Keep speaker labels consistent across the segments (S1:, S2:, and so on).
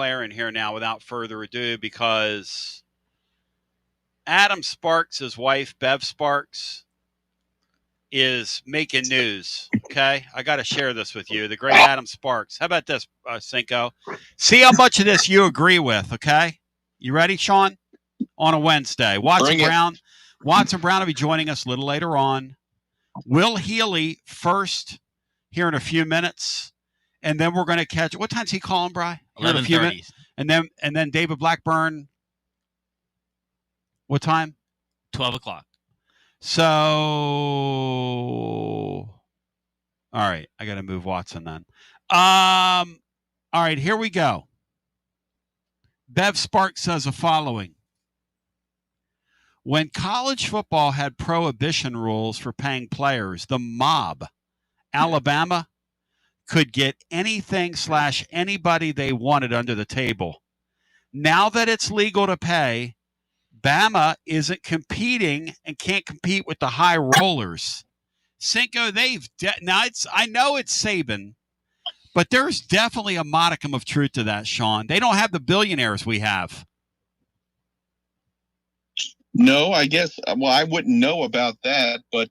S1: Claire in here now without further ado because Adam Sparks' wife, Bev Sparks, is making news. Okay, I got to share this with you. The great Adam Sparks. How about this, Cinco? See how much of this you agree with. Okay, you ready, Sean? On a Wednesday, Watson Brown will be joining us a little later on. Will Healy first here in a few minutes, and then we're going to catch. What time's he calling, Bri?
S2: 11:30.
S1: And then David Blackburn. What time?
S2: 12 o'clock.
S1: So, all right, I got to move Watson then. All right, here we go. Bev Sparks says the following. When college football had prohibition rules for paying players, the mob, Alabama, could get anything/anybody they wanted under the table. Now that it's legal to pay, Bama isn't competing and can't compete with the high rollers. Cinco, I know it's Saban, but there's definitely a modicum of truth to that, Sean. They don't have the billionaires we have.
S3: No, I guess. Well, I wouldn't know about that, but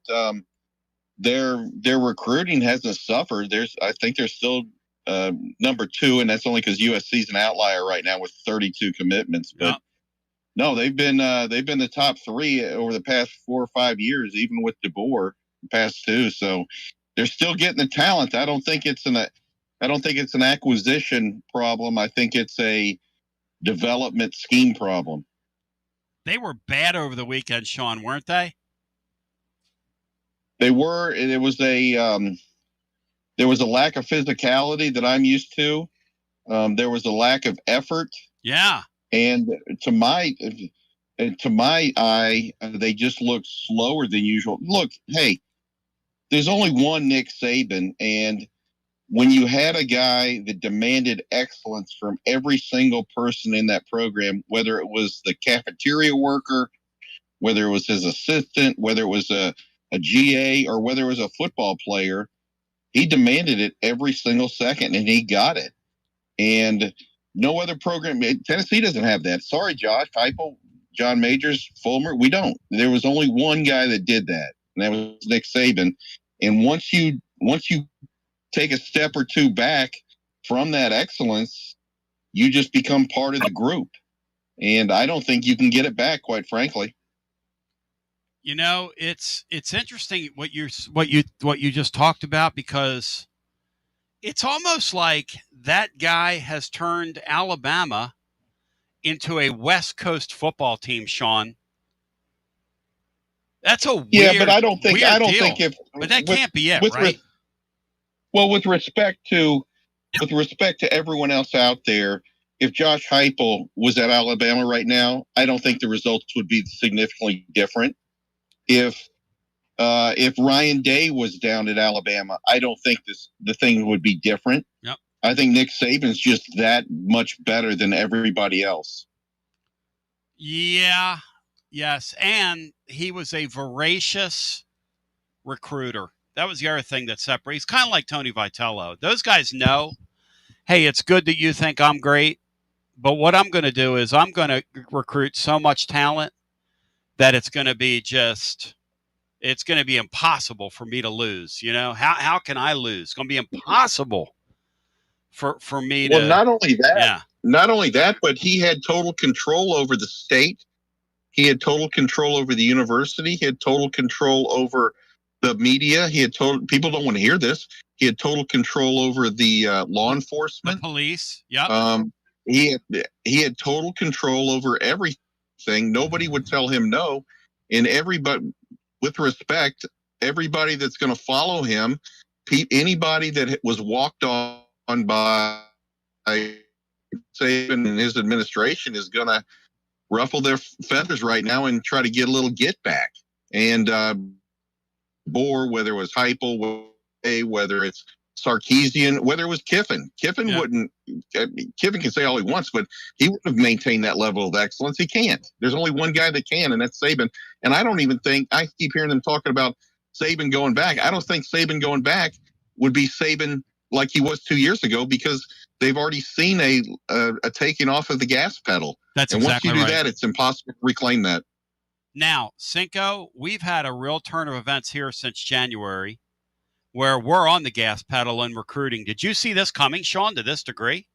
S3: their recruiting hasn't suffered. I think they're still number 2, and that's only because USC's an outlier right now with 32 commitments. But no, they've been the top 3 over the past 4 or 5 years, even with DeBoer the past 2. So they're still getting the talent. I don't think it's an acquisition problem. I think it's a development scheme problem.
S1: They were bad over the weekend, Sean, weren't they?
S3: They were. There was a lack of physicality that I'm used to. There was a lack of effort.
S1: Yeah.
S3: And to my eye, they just look slower than usual. Look, hey, there's only one Nick Saban, and when you had a guy that demanded excellence from every single person in that program, whether it was the cafeteria worker, whether it was his assistant, whether it was a GA, or whether it was a football player, he demanded it every single second, and he got it. And no other program, Tennessee doesn't have that. Sorry, Josh, Heupel, John Majors, Fulmer, we don't. There was only one guy that did that, and that was Nick Saban. And once you take a step or two back from that excellence, you just become part of the group. And I don't think you can get it back, quite frankly.
S1: You know, it's interesting what you just talked about, because it's almost like that guy has turned Alabama into a West Coast football team, Sean. That's a weird,
S3: but I don't think
S1: but that can't be it, right?
S3: With respect to everyone else out there, if Josh Heupel was at Alabama right now, I don't think the results would be significantly different. If Ryan Day was down at Alabama, I don't think the thing would be different.
S1: Yep.
S3: I think Nick Saban's just that much better than everybody else.
S1: Yeah. Yes. And he was a voracious recruiter. That was the other thing that separates. He's kind of like Tony Vitello. Those guys know, hey, it's good that you think I'm great, but what I'm going to do is I'm going to recruit so much talent that it's going to be impossible for me to lose. You know, how can I lose? It's going to be impossible for me to.
S3: Well, not only that, but he had total control over the state. He had total control over the university. He had total control over the media. People don't want to hear this. He had total control over the law enforcement,
S1: the police. Yep.
S3: He had total control over everything. Nobody would tell him no. And everybody, with respect, everybody that's going to follow him, anybody that was walked on by Saban and his administration is going to ruffle their feathers right now and try to get a little get back. And Bohr, whether it was Heupel, whether it's Sarkisian, whether it was Kiffin. Kiffin can say all he wants, but he wouldn't have maintained that level of excellence. He can't. There's only one guy that can, and that's Saban. And I don't even think, I keep hearing them talking about Saban going back. I don't think Saban going back would be Saban like he was 2 years ago, because they've already seen a taking off of the gas pedal.
S1: That's
S3: and
S1: exactly
S3: once you do
S1: right.
S3: that, it's impossible to reclaim that.
S1: Now, Cinco, we've had a real turn of events here since January where we're on the gas pedal in recruiting. Did you see this coming, Sean, to this degree?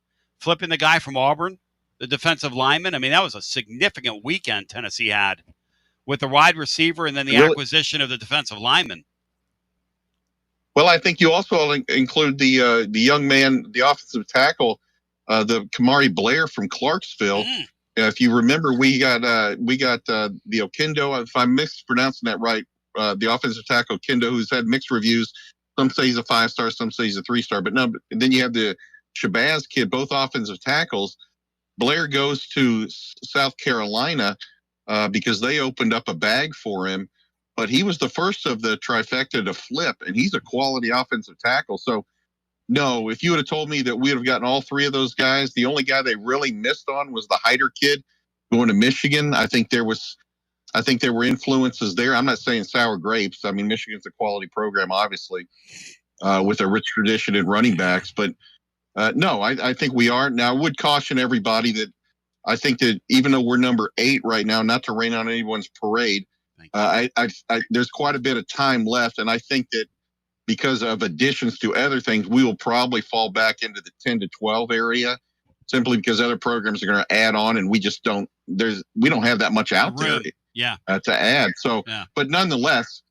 S1: Flipping the guy from Auburn, the defensive lineman. I mean, that was a significant weekend Tennessee had with the wide receiver and then the acquisition of the defensive lineman.
S3: Well, I think you also include the young man, the offensive tackle, the Kamari Blair from Clarksville. If you remember, we got the Okendo, if I'm mispronouncing that right, the offensive tackle Okendo, who's had mixed reviews. Some say he's a 5-star, some say he's a 3-star. But no, and then you have the Shabazz kid, both offensive tackles. Blair goes to South Carolina because they opened up a bag for him. But he was the first of the trifecta to flip, and he's a quality offensive tackle. So, no, if you would have told me that we would have gotten all three of those guys, the only guy they really missed on was the Hyder kid going to Michigan. I think there were influences there. I'm not saying sour grapes. I mean, Michigan's a quality program, obviously, with a rich tradition in running backs. But, no, I think we are. Now, I would caution everybody that I think that even though we're number 8 right now, not to rain on anyone's parade, there's quite a bit of time left, and I think that because of additions to other things, we will probably fall back into the 10 to 12 area, simply because other programs are going to add on, and we just don't. We don't have that much out there, to add. So, but nonetheless,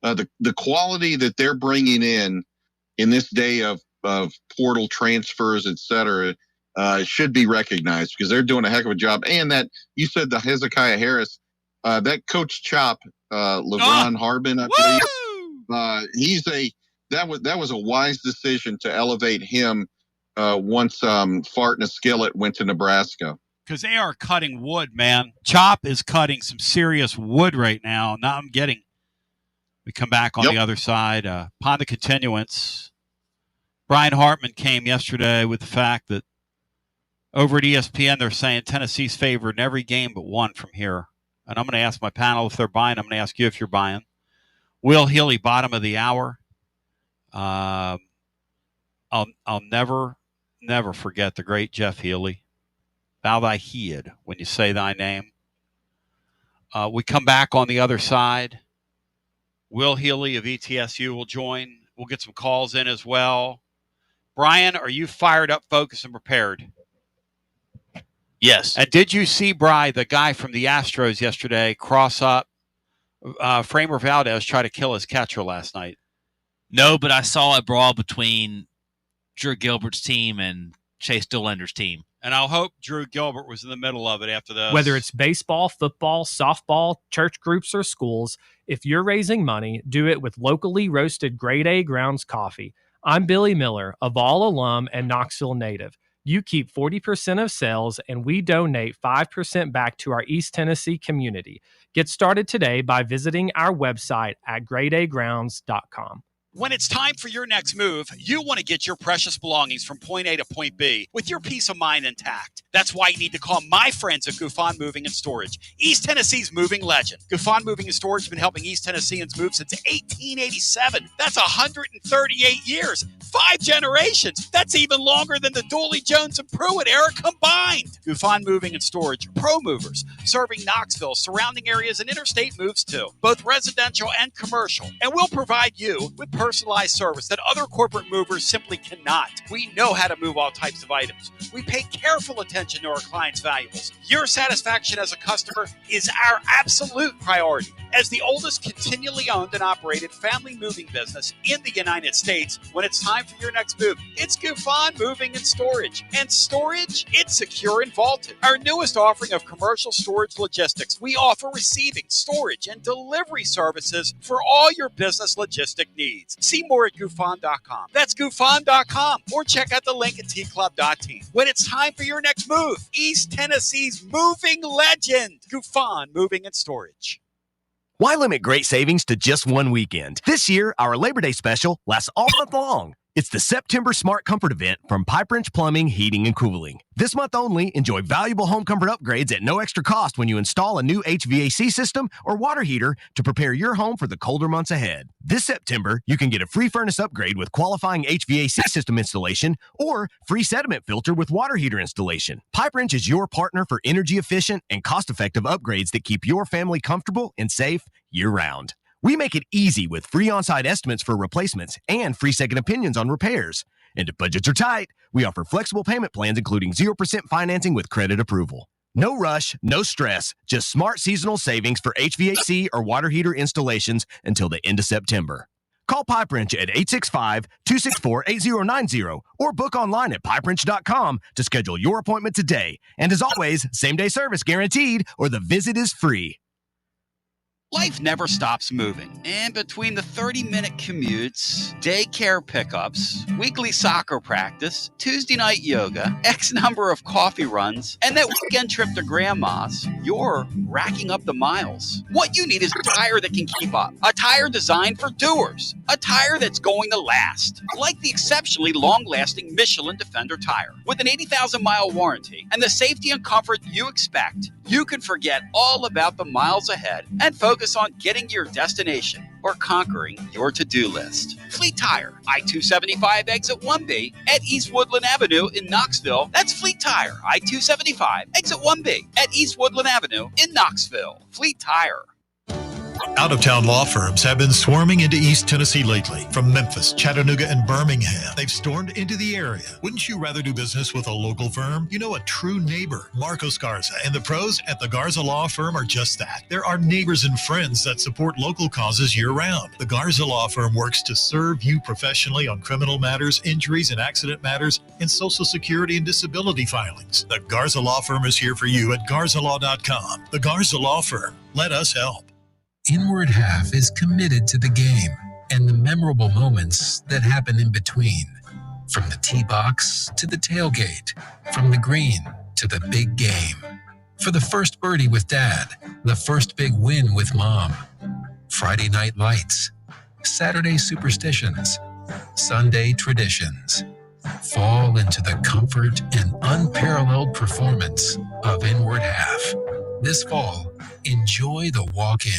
S3: the quality that they're bringing in this day of portal transfers, et cetera, should be recognized because they're doing a heck of a job. And that you said the Hezekiah Harris. That Coach Chop, LeBron Harbin, I believe, that was a wise decision to elevate him once Fart in a Skillet went to Nebraska.
S1: Because they are cutting wood, man. Chop is cutting some serious wood right now. Now we come back on the other side. Upon the continuance, Brian Hartman came yesterday with the fact that over at ESPN, they're saying Tennessee's favored in every game but one from here. And I'm going to ask my panel if they're buying. I'm going to ask you if you're buying. Will Healy, bottom of the hour. I'll never forget the great Jeff Healy. Bow thy head when you say thy name. We come back on the other side. Will Healy of ETSU will join. We'll get some calls in as well. Brian, are you fired up, focused, and prepared?
S2: Yes.
S1: And did you see, Bry, the guy from the Astros yesterday, cross up Framer Valdez try to kill his catcher last night?
S2: No, but I saw a brawl between Drew Gilbert's team and Chase Dolander's team.
S1: And I'll hope Drew Gilbert was in the middle of it after this.
S4: Whether it's baseball, football, softball, church groups, or schools, if you're raising money, do it with locally roasted grade A grounds coffee. I'm Billy Miller, a Vol alum and Knoxville native. You keep 40% of sales, and we donate 5% back to our East Tennessee community. Get started today by visiting our website at gradeagrounds.com.
S1: When it's time for your next move, you want to get your precious belongings from point A to point B with your peace of mind intact. That's why you need to call my friends at Gufon Moving and Storage, East Tennessee's moving legend. Gufon Moving and Storage has been helping East Tennesseans move since 1887. That's 138 years, 5 generations. That's even longer than the Dooley, Jones, and Pruitt era combined. Gufon Moving and Storage are pro movers, serving Knoxville, surrounding areas, and interstate moves too, both residential and commercial. And we'll provide you with personalized service that other corporate movers simply cannot. We know how to move all types of items. We pay careful attention to our clients' valuables. Your satisfaction as a customer is our absolute priority. As the oldest continually owned and operated family moving business in the United States, when it's time for your next move, it's Gufon Moving and Storage. And storage, it's secure and vaulted. Our newest offering of commercial storage logistics, we offer receiving, storage, and delivery services for all your business logistic needs. See more at Gufon.com. That's Gufon.com. Or check out the link at tclub.team. When it's time for your next move, East Tennessee's moving legend, Gufon Moving and Storage.
S5: Why limit great savings to just one weekend? This year, our Labor Day special lasts all month long. It's the September Smart Comfort event from Pipe Wrench Plumbing, Heating, and Cooling. This month only, enjoy valuable home comfort upgrades at no extra cost when you install a new HVAC system or water heater to prepare your home for the colder months ahead. This September, you can get a free furnace upgrade with qualifying HVAC system installation or free sediment filter with water heater installation. Pipe Wrench is your partner for energy-efficient and cost-effective upgrades that keep your family comfortable and safe year-round. We make it easy with free on-site estimates for replacements and free second opinions on repairs. And if budgets are tight, we offer flexible payment plans including 0% financing with credit approval. No rush, no stress, just smart seasonal savings for HVAC or water heater installations until the end of September. Call Pipe Wrench at 865-264-8090 or book online at pipewrench.com to schedule your appointment today. And as always, same-day service guaranteed or the visit is free.
S1: Life never stops moving. And between the 30-minute commutes, daycare pickups, weekly soccer practice, Tuesday night yoga, X number of coffee runs, and that weekend trip to grandma's, you're racking up the miles. What you need is a tire that can keep up. A tire designed for doers. A tire that's going to last. Like the exceptionally long-lasting Michelin Defender tire. With an 80,000-mile warranty and the safety and comfort you expect, you can forget all about the miles ahead and focus on getting to your destination or conquering your to-do list. Fleet Tire, I-275 exit 1B at East Woodland Avenue in Knoxville. That's Fleet Tire, I-275 exit 1B at East Woodland Avenue in Knoxville. Fleet Tire.
S6: Out-of-town law firms have been swarming into East Tennessee lately. From Memphis, Chattanooga, and Birmingham, they've stormed into the area. Wouldn't you rather do business with a local firm? You know, a true neighbor, Marcos Garza, and the pros at the Garza Law Firm are just that. There are neighbors and friends that support local causes year-round. The Garza Law Firm works to serve you professionally on criminal matters, injuries and accident matters, and Social Security and disability filings. The Garza Law Firm is here for you at garzalaw.com. The Garza Law Firm. Let us help.
S7: Inward Half is committed to the game and the memorable moments that happen in between. From the tee box to the tailgate, from the green to the big game. For the first birdie with Dad, the first big win with Mom. Friday night lights, Saturday superstitions, Sunday traditions. Fall into the comfort and unparalleled performance of Inward Half. This fall, enjoy the walk-in.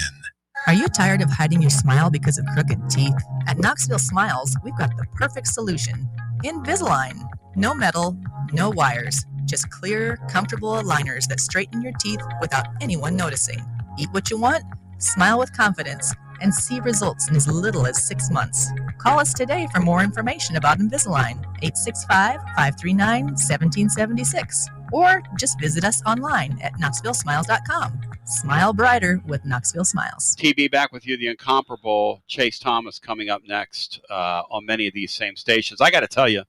S8: Are you tired of hiding your smile because of crooked teeth? At Knoxville Smiles, we've got the perfect solution. Invisalign. No metal, no wires, just clear, comfortable aligners that straighten your teeth without anyone noticing. Eat what you want, smile with confidence, and see results in as little as 6 months. Call us today for more information about Invisalign, 865-539-1776. Or just visit us online at knoxvillesmiles.com. Smile brighter with Knoxville Smiles.
S1: TB back with you, the incomparable Chase Thomas coming up next on many of these same stations. I got to tell you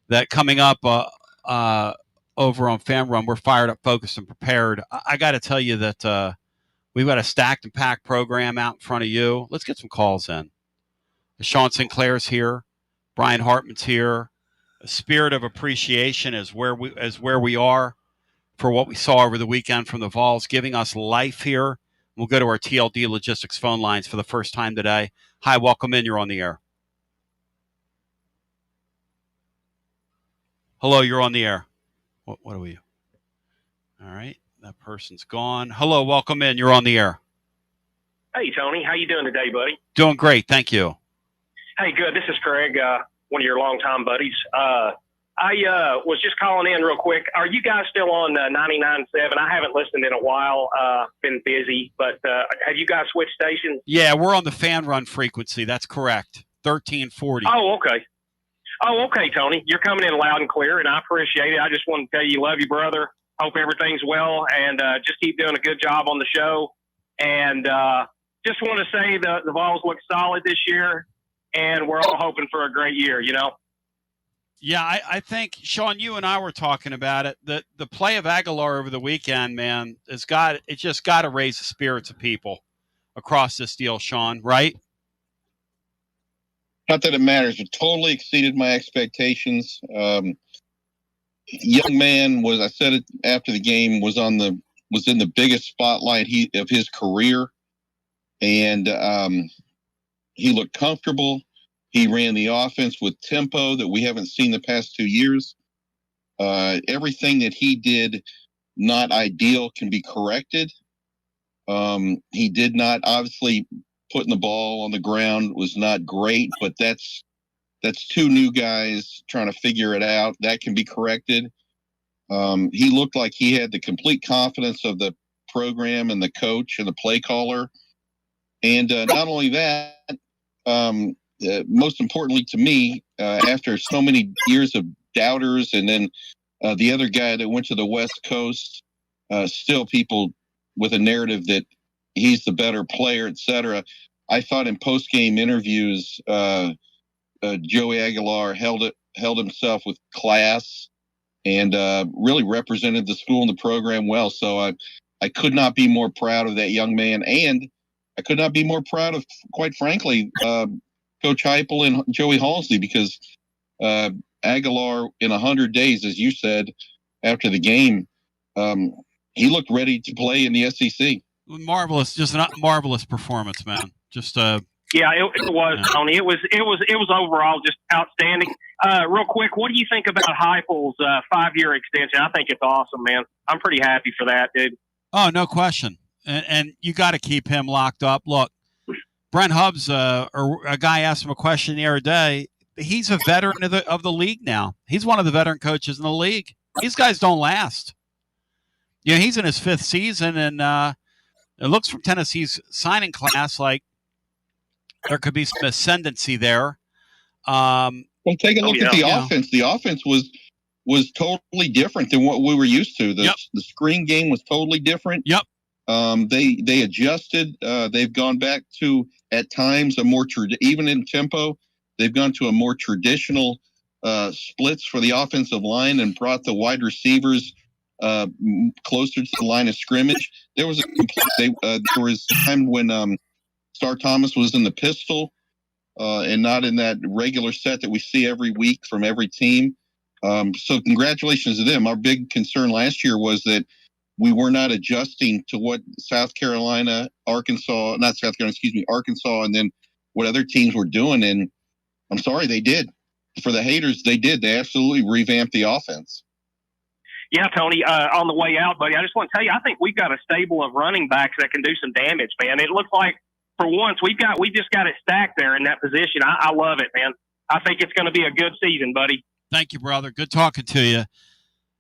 S1: that coming up over on Fanrun, we're fired up, focused, and prepared. I got to tell you that we've got a stacked and packed program out in front of you. Let's get some calls in. Sean Sinclair's here. Brian Hartman's here. A spirit of appreciation is where we are for what we saw over the weekend from the Vols, giving us life here. We'll go to our TLD Logistics phone lines for the first time today. Hi, welcome in. You're on the air. Hello, you're on the air. What are we? All right, that person's gone. Hello, welcome in. You're on the air.
S9: Hey, Tony. How you doing today, buddy?
S1: Doing great, thank you.
S9: Hey, good. This is Craig, one of your longtime buddies. I was just calling in real quick. Are you guys still on 99.7? I haven't listened in a while. Been busy, but have you guys switched stations?
S1: Yeah, we're on the Fanrun frequency. That's correct. 1340.
S9: Oh, okay. Oh, okay, Tony. You're coming in loud and clear, and I appreciate it. I just want to tell you, love you, brother. Hope everything's well, and just keep doing a good job on the show. And just want to say the Vols look solid this year, and we're all hoping for a great year, you know?
S1: Yeah, I think, Sean, you and I were talking about it. The play of Aguilar over the weekend, man, it's just got to raise the spirits of people across this deal, Sean, right?
S3: Not that it matters. It totally exceeded my expectations. Young man I said it after the game, was in the biggest spotlight of his career, and he looked comfortable. He ran the offense with tempo that we haven't seen the past 2 years. Everything that he did not ideal can be corrected. He did not, obviously, putting the ball on the ground was not great, but that's two new guys trying to figure it out. That can be corrected. He looked like he had the complete confidence of the program and the coach and the play caller. And not only that, most importantly to me, after so many years of doubters, and then the other guy that went to the West Coast, still people with a narrative that he's the better player, etc. I thought in post-game interviews, Joey Aguilar held himself with class and really represented the school and the program well. So I could not be more proud of that young man, and I could not be more proud of, quite frankly, Coach Heupel and Joey Halsey, because Aguilar, in 100 days, as you said, after the game, he looked ready to play in the SEC.
S1: Marvelous, just a marvelous performance, man. Just
S9: yeah, it was, Tony. It was overall just outstanding. Real quick, what do you think about Heupel's 5-year extension? I think it's awesome, man. I'm pretty happy for that, dude.
S1: Oh, no question. And you got to keep him locked up. Look, Brent Hubbs, or a guy asked him a question the other day. He's a veteran of the league now. He's one of the veteran coaches in the league. These guys don't last. You know, he's in his 5th season, and it looks from Tennessee's signing class like there could be some ascendancy there.
S3: Well, take a look at the offense. The offense was totally different than what we were used to. The screen game was totally different.
S1: Yep.
S3: They adjusted. They've gone back to, at times, a more even in tempo. They've gone to a more traditional splits for the offensive line and brought the wide receivers closer to the line of scrimmage. There was a time when Star Thomas was in the pistol and not in that regular set that we see every week from every team. So congratulations to them. Our big concern last year was that we were not adjusting to what Arkansas, and then what other teams were doing. And I'm sorry, they did. For the haters, they did. They absolutely revamped the offense.
S9: Yeah, Tony, on the way out, buddy, I just want to tell you, I think we've got a stable of running backs that can do some damage, man. It looks like, for once, we just got it stacked there in that position. I love it, man. I think it's going to be a good season, buddy.
S1: Thank you, brother. Good talking to you.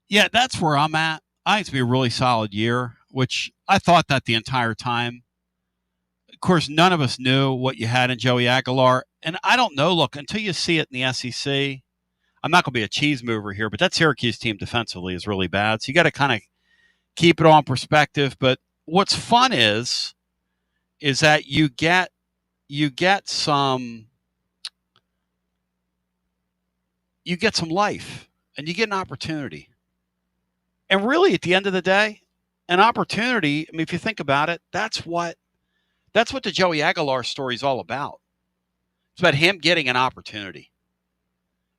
S1: Yeah, that's where I'm at. I think it's going to be a really solid year, which I thought that the entire time. Of course, none of us knew what you had in Joey Aguilar. And I don't know, look, until you see it in the SEC, I'm not going to be a cheese mover here, but that Syracuse team defensively is really bad. So you got to kind of keep it on perspective. But what's fun is that you get some life and you get an opportunity. And really, at the end of the day, an opportunity, I mean, if you think about it, that's what the Joey Aguilar story is all about. It's about him getting an opportunity.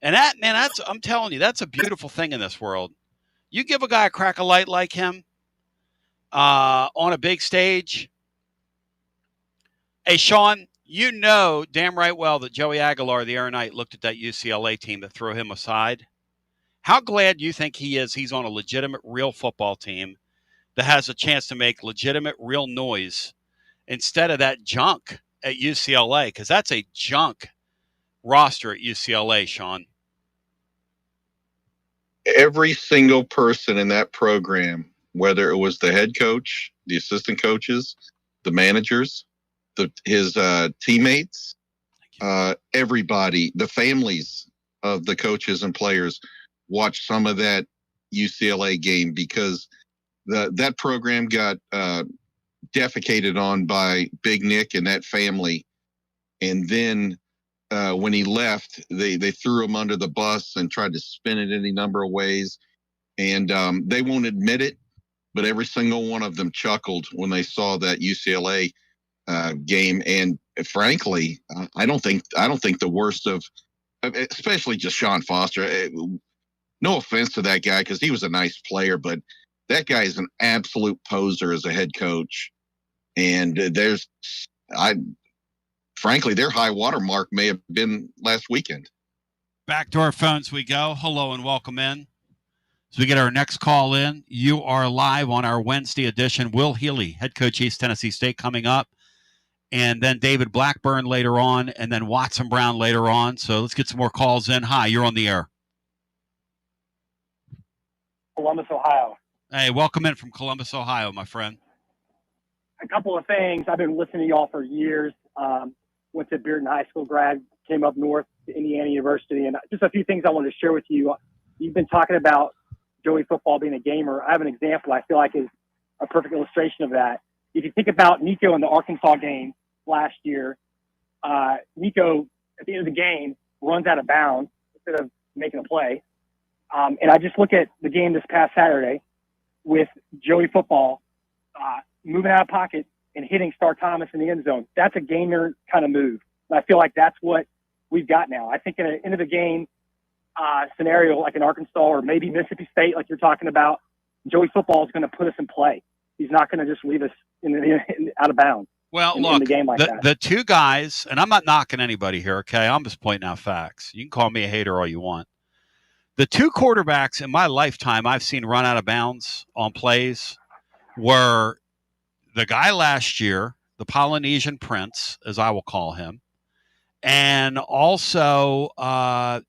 S1: And that, man, I'm telling you, that's a beautiful thing in this world. You give a guy a crack of light like him on a big stage. Hey, Sean, you know damn right well that Joey Aguilar the other night looked at that UCLA team that threw him aside. How glad do you think he is he's on a legitimate, real football team that has a chance to make legitimate, real noise instead of that junk at UCLA? Because that's a junk roster at UCLA, Sean.
S3: Every single person in that program, whether it was the head coach, the assistant coaches, the managers, his teammates, everybody, the families of the coaches and players watched some of that UCLA game, because that program got defecated on by Big Nick and that family. And then when he left, they threw him under the bus and tried to spin it any number of ways. And they won't admit it, but every single one of them chuckled when they saw that UCLA game. And frankly, I don't think the worst of, especially just Sean Foster. No offense to that guy, because he was a nice player, but that guy is an absolute poser as a head coach. And frankly, their high water mark may have been last weekend.
S1: Back to our phones we go. Hello and welcome in. So we get our next call in. You are live on our Wednesday edition. Will Healy, head coach, East Tennessee State, coming up. And then David Blackburn later on, and then Watson Brown later on. So let's get some more calls in. Hi, you're on the air.
S10: Columbus, Ohio.
S1: Hey, welcome in from Columbus, Ohio, my friend.
S10: A couple of things. I've been listening to y'all for years. Went to Bearden High School grad, came up north to Indiana University, and just a few things I wanted to share with you. You've been talking about Joey Football being a gamer. I have an example I feel like is a perfect illustration of that. If you think about Nico in the Arkansas game last year, Nico, at the end of the game, runs out of bounds instead of making a play. And I just look at the game this past Saturday with Joey Football moving out of pocket and hitting Star Thomas in the end zone. That's a gamer kind of move. And I feel like that's what we've got now. I think in an end of the game scenario like in Arkansas or maybe Mississippi State, like you're talking about, Joey Football is going to put us in play. He's not going to just leave us out of bounds.
S1: Well,
S10: in
S1: look,
S10: the game like that.
S1: The two guys, and I'm not knocking anybody here, okay? I'm just pointing out facts. You can call me a hater all you want. The two quarterbacks in my lifetime I've seen run out of bounds on plays were the guy last year, the Polynesian Prince, as I will call him, and also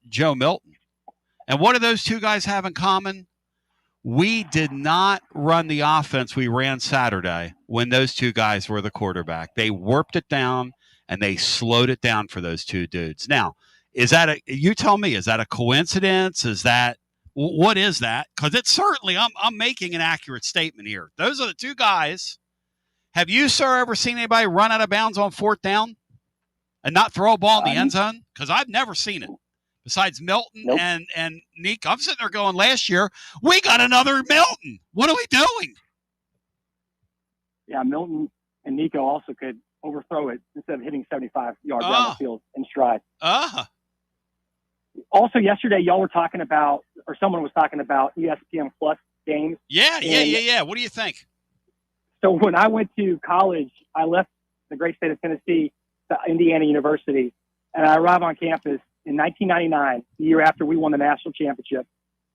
S1: Joe Milton. And what do those two guys have in common? We did not run the offense we ran Saturday when those two guys were the quarterback. They warped it down, and they slowed it down for those two dudes. Now, you tell me, is that a coincidence? What is that? Because it's certainly, I'm making an accurate statement here. Those are the two guys. Have you, sir, ever seen anybody run out of bounds on fourth down and not throw a ball in the end zone? Because I've never seen it. Besides Milton and Nick, I'm sitting there going, last year, we got another Milton. What are we doing?
S10: Yeah, Milton and Nico also could overthrow it instead of hitting 75 yards down the field in stride. Also, yesterday, y'all were talking about, or someone was talking about ESPN Plus games.
S1: Yeah. What do you think?
S10: So when I went to college, I left the great state of Tennessee to Indiana University, and I arrived on campus in 1999, the year after we won the national championship.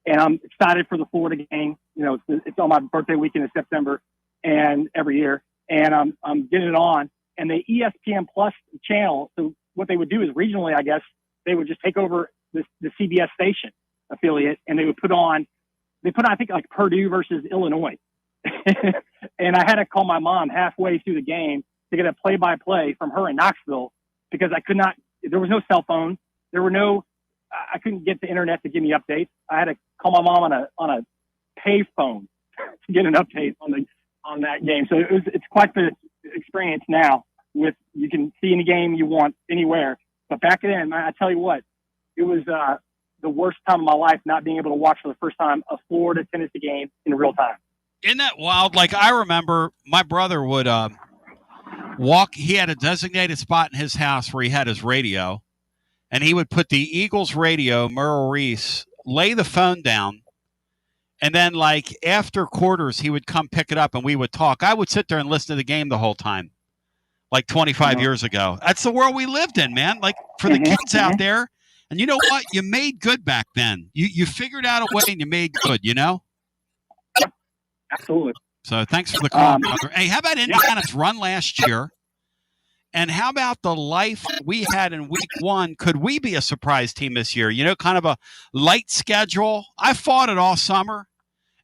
S10: And I'm excited for the Florida game. You know, it's on my birthday weekend in September, and every year. And I'm getting it on. And the ESPN Plus channel, so what they would do is regionally, I guess, they would just take over the CBS station affiliate, and they would put on, I think, like Purdue versus Illinois. And I had to call my mom halfway through the game to get a play-by-play from her in Knoxville because there was no cell phone. I couldn't get the internet to give me updates. I had to call my mom on a pay phone to get an update on that game. So it's quite the experience now with, you can see any game you want anywhere. But back then, I tell you what, it was the worst time of my life not being able to watch for the first time a Florida-Tennessee game in real time.
S1: Isn't that wild? Like, I remember my brother would walk. He had a designated spot in his house where he had his radio, and he would put the Eagles radio, Merrill Reese, lay the phone down, and then, like, after quarters, he would come pick it up, and we would talk. I would sit there and listen to the game the whole time, like 25 years ago. That's the world we lived in, man. Like, for the kids out there. And you know what? You made good back then. You figured out a way, and you made good, you know?
S10: Absolutely.
S1: So thanks for the call, brother. Hey, how about Indiana's run last year? And how about the life we had in week one? Could we be a surprise team this year? You know, kind of a light schedule. I fought it all summer,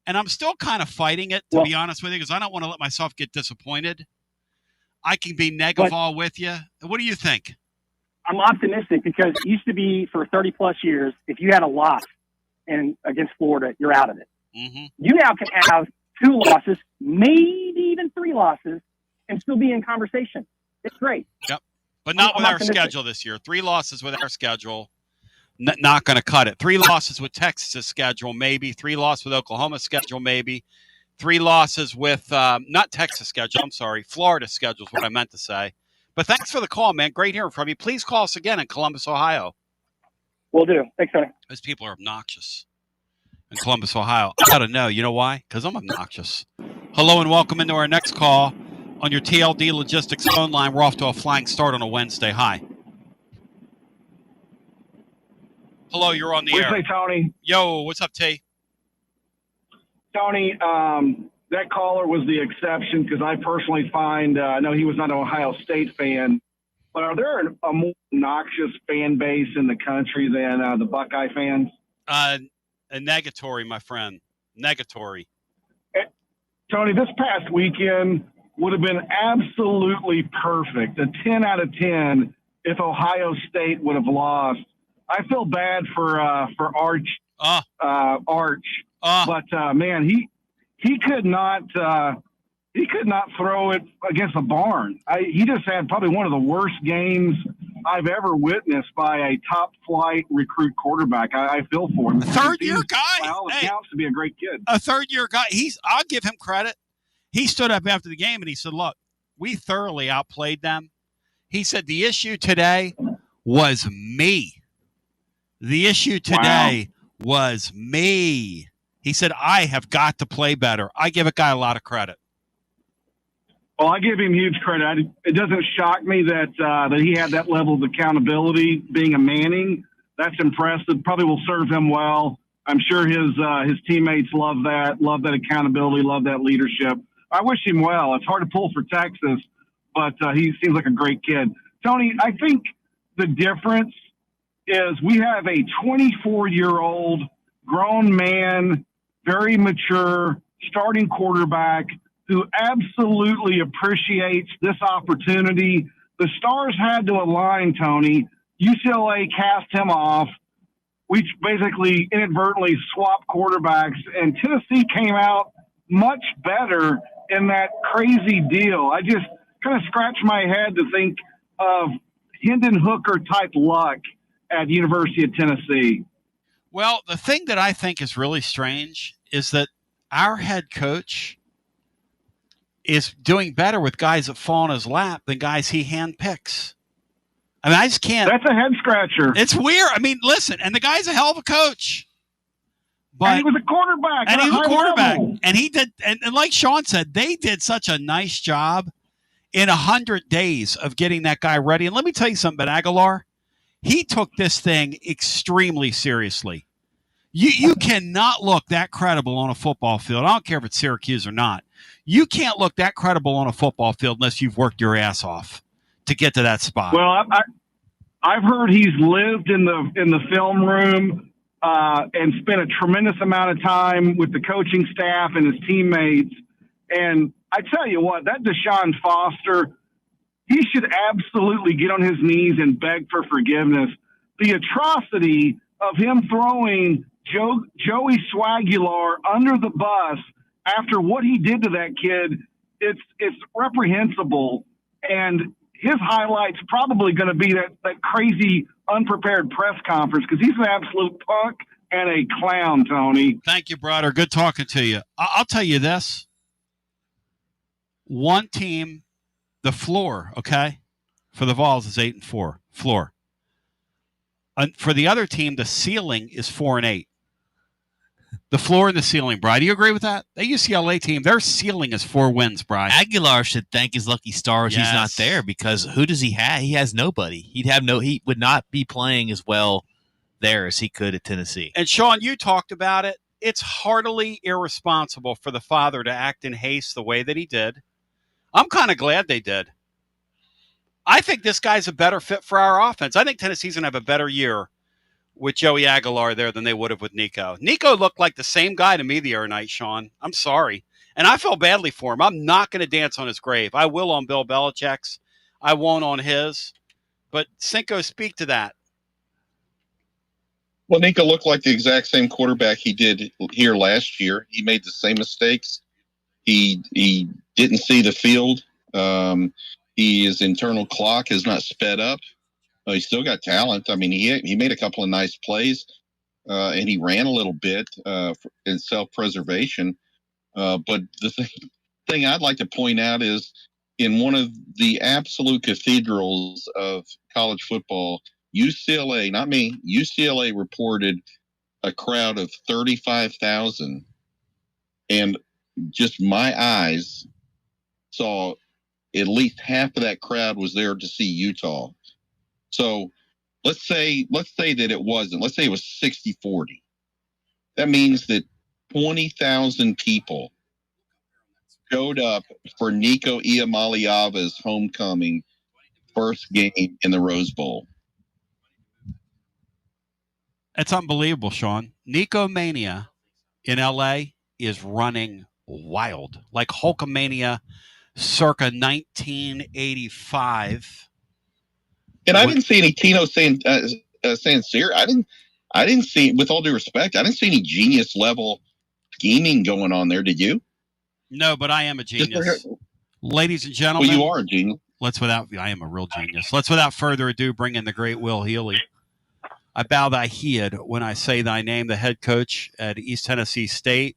S1: and I'm still kind of fighting it, to be honest with you, because I don't want to let myself get disappointed. I can be negative with you. What do you think?
S10: I'm optimistic because it used to be for 30-plus years, if you had a loss against Florida, you're out of it.
S1: Mm-hmm.
S10: You now can have 2 losses, maybe even 3 losses, and still be in conversation. It's great.
S1: Yep. But not with our schedule this year. 3 losses with our schedule, not going to cut it. 3 losses with Texas' schedule, maybe. 3 losses with Oklahoma's schedule, maybe. 3 losses with not Texas' schedule. I'm sorry. Florida's schedule is what I meant to say. But thanks for the call, man. Great hearing from you. Please call us again in Columbus, Ohio.
S10: Will do. Thanks, Tony.
S1: Those people are obnoxious in Columbus, Ohio. I got to know. You know why? Because I'm obnoxious. Hello and welcome into our next call on your TLD Logistics phone line. We're off to a flying start on a Wednesday. Hi. Hello, you're on the air.
S11: Say, Tony.
S1: Yo, what's up, T?
S11: Tony, that caller was the exception because I personally find, I know he was not an Ohio State fan, but are there a more obnoxious fan base in the country than the Buckeye fans?
S1: A negatory, my friend. Negatory.
S11: Tony, this past weekend would have been absolutely perfect. A 10 out of 10 if Ohio State would have lost. I feel bad for Arch. But man, he could not throw it against a barn. He just had probably one of the worst games I've ever witnessed by a top flight recruit quarterback. I feel for him.
S1: A third year guy.
S11: By all accounts, to be a great kid.
S1: A third year guy. I'll give him credit. He stood up after the game and he said, "Look, we thoroughly outplayed them." He said the issue today was me. The issue today was me. He said, I have got to play better. I give a guy a lot of credit.
S11: Well, I give him huge credit. It doesn't shock me that he had that level of accountability being a Manning. That's impressive. Probably will serve him well. I'm sure his teammates love that accountability, love that leadership. I wish him well. It's hard to pull for Texas, but he seems like a great kid. Tony, I think the difference is we have a 24-year-old grown man, very mature, starting quarterback who absolutely appreciates this opportunity. The stars had to align, Tony. UCLA cast him off. We basically inadvertently swapped quarterbacks, and Tennessee came out much better in that crazy deal. I just kind of scratch my head to think of Hendon Hooker type luck at University of Tennessee.
S1: Well, the thing that I think is really strange is that our head coach is doing better with guys that fall in his lap than guys he handpicks. I mean, I just can't.
S11: That's a head scratcher.
S1: It's weird. I mean, listen, and the guy's a hell of a coach. But,
S11: and he was a quarterback.
S1: And he was a quarterback.
S11: Level.
S1: And he did, and like Sean said, they did such a nice job in 100 days of getting that guy ready. And let me tell you something about Aguilar. He took this thing extremely seriously. You cannot look that credible on a football field. I don't care if it's Syracuse or not. You can't look that credible on a football field unless you've worked your ass off to get to that spot.
S11: Well, I've heard he's lived in the film room and spent a tremendous amount of time with the coaching staff and his teammates. And I tell you what, that Deshaun Foster, he should absolutely get on his knees and beg for forgiveness. The atrocity of him throwing Joey Swagular under the bus after what he did to that kid, it's reprehensible. And his highlight's probably going to be that crazy unprepared press conference because he's an absolute punk and a clown, Tony.
S1: Thank you, brother. Good talking to you. I'll tell you this. One team, the floor, okay, for the Vols is 8-4. Floor. And for the other team, the ceiling is 4-8. The floor and the ceiling, Bri. Do you agree with that? The UCLA team, their ceiling is 4 wins, Bri.
S2: Aguilar should thank his lucky stars he's not there because who does he have? He has nobody. He would not be playing as well there as he could at Tennessee.
S1: And Sean, you talked about it. It's heartily irresponsible for the father to act in haste the way that he did. I'm kind of glad they did. I think this guy's a better fit for our offense. I think Tennessee's going to have a better year with Joey Aguilar there than they would have with Nico. Nico looked like the same guy to me the other night, Sean. I'm sorry. And I felt badly for him. I'm not going to dance on his grave. I will on Bill Belichick's. I won't on his. But Cinco, speak to that.
S3: Well, Nico looked like the exact same quarterback he did here last year. He made the same mistakes. He didn't see the field. His internal clock has not sped up. He's still got talent. I mean, he made a couple of nice plays, and he ran a little bit in self-preservation. But the thing I'd like to point out is in one of the absolute cathedrals of college football, UCLA, not me, UCLA reported a crowd of 35,000, and just my eyes saw at least half of that crowd was there to see Utah. So let's say that it wasn't. Let's say it was 60-40. That means that 20,000 people showed up for Nico Iamaleava's homecoming first game in the Rose Bowl.
S1: That's unbelievable, Sean. Nico Mania in LA is running wild, like Hulkamania circa 1985.
S3: And I didn't see any Tino Sansir. I didn't see, with all due respect, I didn't see any genius level scheming going on there. Did you?
S1: No, but I am a genius. Ladies and gentlemen.
S3: Well, you are a genius.
S1: I am a real genius. Let's without further ado bring in the great Will Healy. I bow thy head when I say thy name, the head coach at East Tennessee State.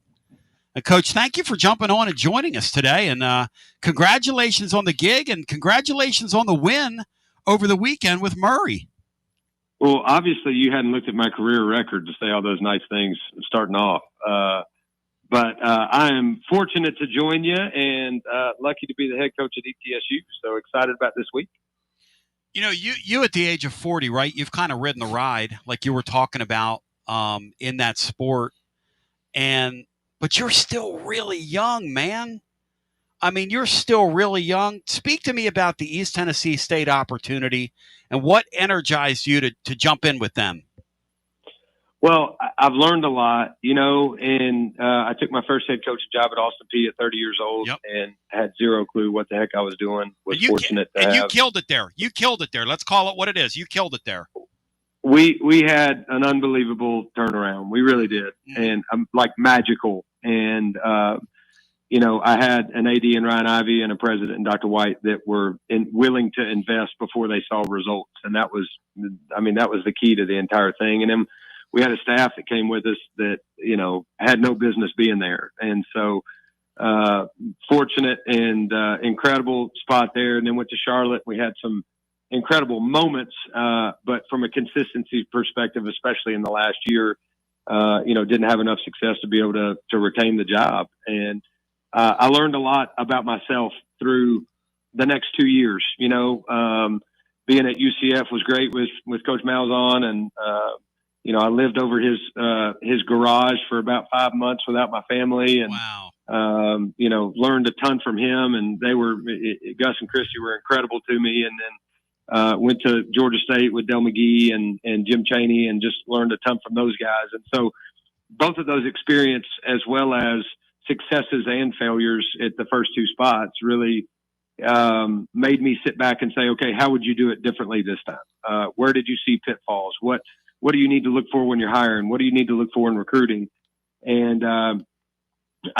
S1: And Coach, thank you for jumping on and joining us today. And congratulations on the gig and congratulations on the win over the weekend with Murray.
S12: Well, obviously you hadn't looked at my career record to say all those nice things starting off. But I am fortunate to join you and lucky to be the head coach at ETSU. So excited about this week.
S1: You know, you at the age of 40, right? You've kind of ridden the ride like you were talking about in that sport. But you're still really young, man. I mean, you're still really young. Speak to me about the East Tennessee State opportunity and what energized you to jump in with them.
S12: Well, I've learned a lot, you know, and I took my first head coaching job at Austin Peay at 30 years old and had zero clue what the heck I was doing.
S1: You killed it there. You killed it there. Let's call it what it is. You killed it there.
S12: We had an unbelievable turnaround. We really did. And like magical. And, you know, I had an AD in Ryan Ivey and a president and Dr. White that were willing to invest before they saw results. And that was the key to the entire thing. And then we had a staff that came with us that, you know, had no business being there. And so, fortunate and, incredible spot there. And then went to Charlotte. We had some incredible moments. But from a consistency perspective, especially in the last year, you know, didn't have enough success to be able to retain the job. And, I learned a lot about myself through the next 2 years, you know, being at UCF was great with Coach Malzahn and, you know, I lived over his garage for about 5 months without my family and, you know, learned a ton from him and Gus and Christy were incredible to me. And then, went to Georgia State with Del McGee and Jim Chaney and just learned a ton from those guys. And so both of those experiences as well as successes and failures at the first two spots really, made me sit back and say, okay, how would you do it differently this time? Where did you see pitfalls? What do you need to look for when you're hiring? What do you need to look for in recruiting? And I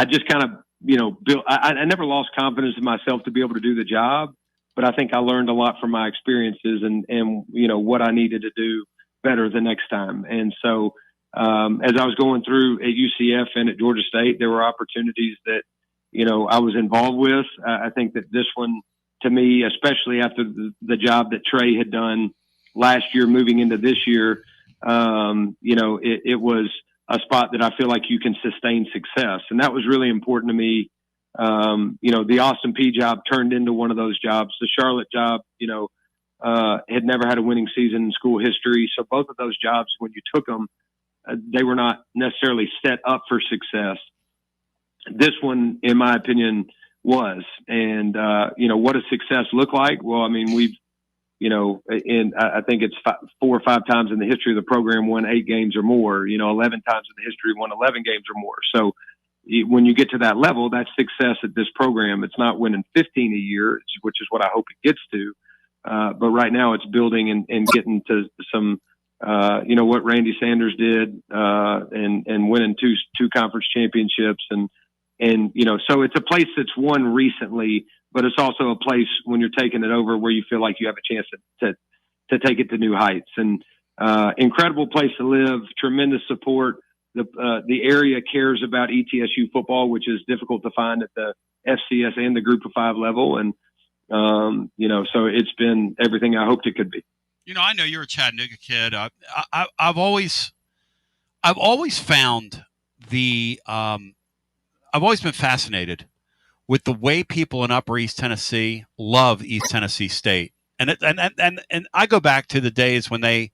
S12: just kind of, you know, I never lost confidence in myself to be able to do the job, but I think I learned a lot from my experiences and you know, what I needed to do better the next time. And so as I was going through at UCF and at Georgia State, there were opportunities that, you know, I was involved with. I think that this one, to me, especially after the job that Trey had done last year, moving into this year, you know, it was a spot that I feel like you can sustain success. And that was really important to me. You know, the Austin Peay job turned into one of those jobs. The Charlotte job, you know, had never had a winning season in school history. So both of those jobs, when you took them, they were not necessarily set up for success. This one, in my opinion, was. And, you know, what does success look like? Well, I mean, we've, you know, I think it's 4 or 5 times in the history of the program won 8 games or more, you know, 11 times in the history won 11 games or more. So when you get to that level, that's success at this program. It's not winning 15 a year, which is what I hope it gets to. But right now it's building and getting to some, you know, what Randy Sanders did, and winning two conference championships. And, you know, so it's a place that's won recently, but it's also a place when you're taking it over where you feel like you have a chance to take it to new heights. And, incredible place to live, tremendous support. The area cares about ETSU football, which is difficult to find at the FCS and the Group of 5 level. And, you know, so it's been everything I hoped it could be.
S1: You know, I know you're a Chattanooga kid. I've always found I've always been fascinated with the way people in Upper East Tennessee love East Tennessee State. And I go back to the days when they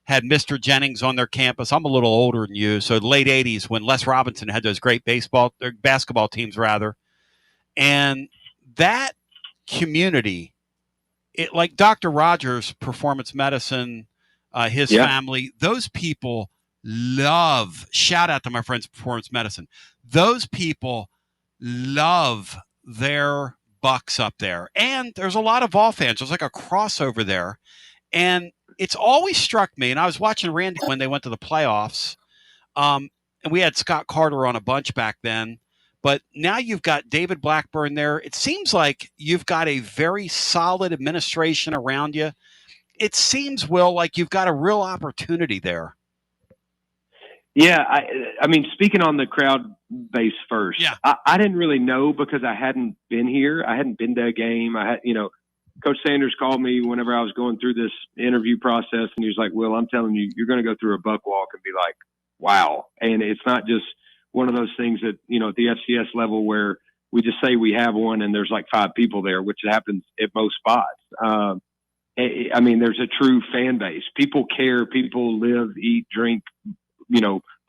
S1: had Mr. Jennings on their campus. I'm a little older than you, so the late 80s when Les Robinson had those great basketball teams, rather. And that community, it like Dr. Rogers, Performance Medicine, his family, those people love, shout out to my friends Performance Medicine, those people love their Bucks up there. And there's a lot of Vol fans. There's like a crossover there. And it's always struck me, and I was watching Randy when they went to the playoffs, and we had Scott Carter on a bunch back then, but now you've got David Blackburn there. It seems like you've got a very solid administration around you. It seems, Will, like you've got a real opportunity there.
S12: Yeah, I mean, speaking on the crowd base first, I didn't really know because I hadn't been here. I hadn't been to a game. Coach Sanders called me whenever I was going through this interview process, and he was like, "Will, I'm telling you, you're going to go through a buck walk and be like, wow." And it's not just one of those things that, at the FCS level where we just say we have one and there's like 5 people there, which happens at most spots. I mean, there's a true fan base. People care. People live, eat, drink,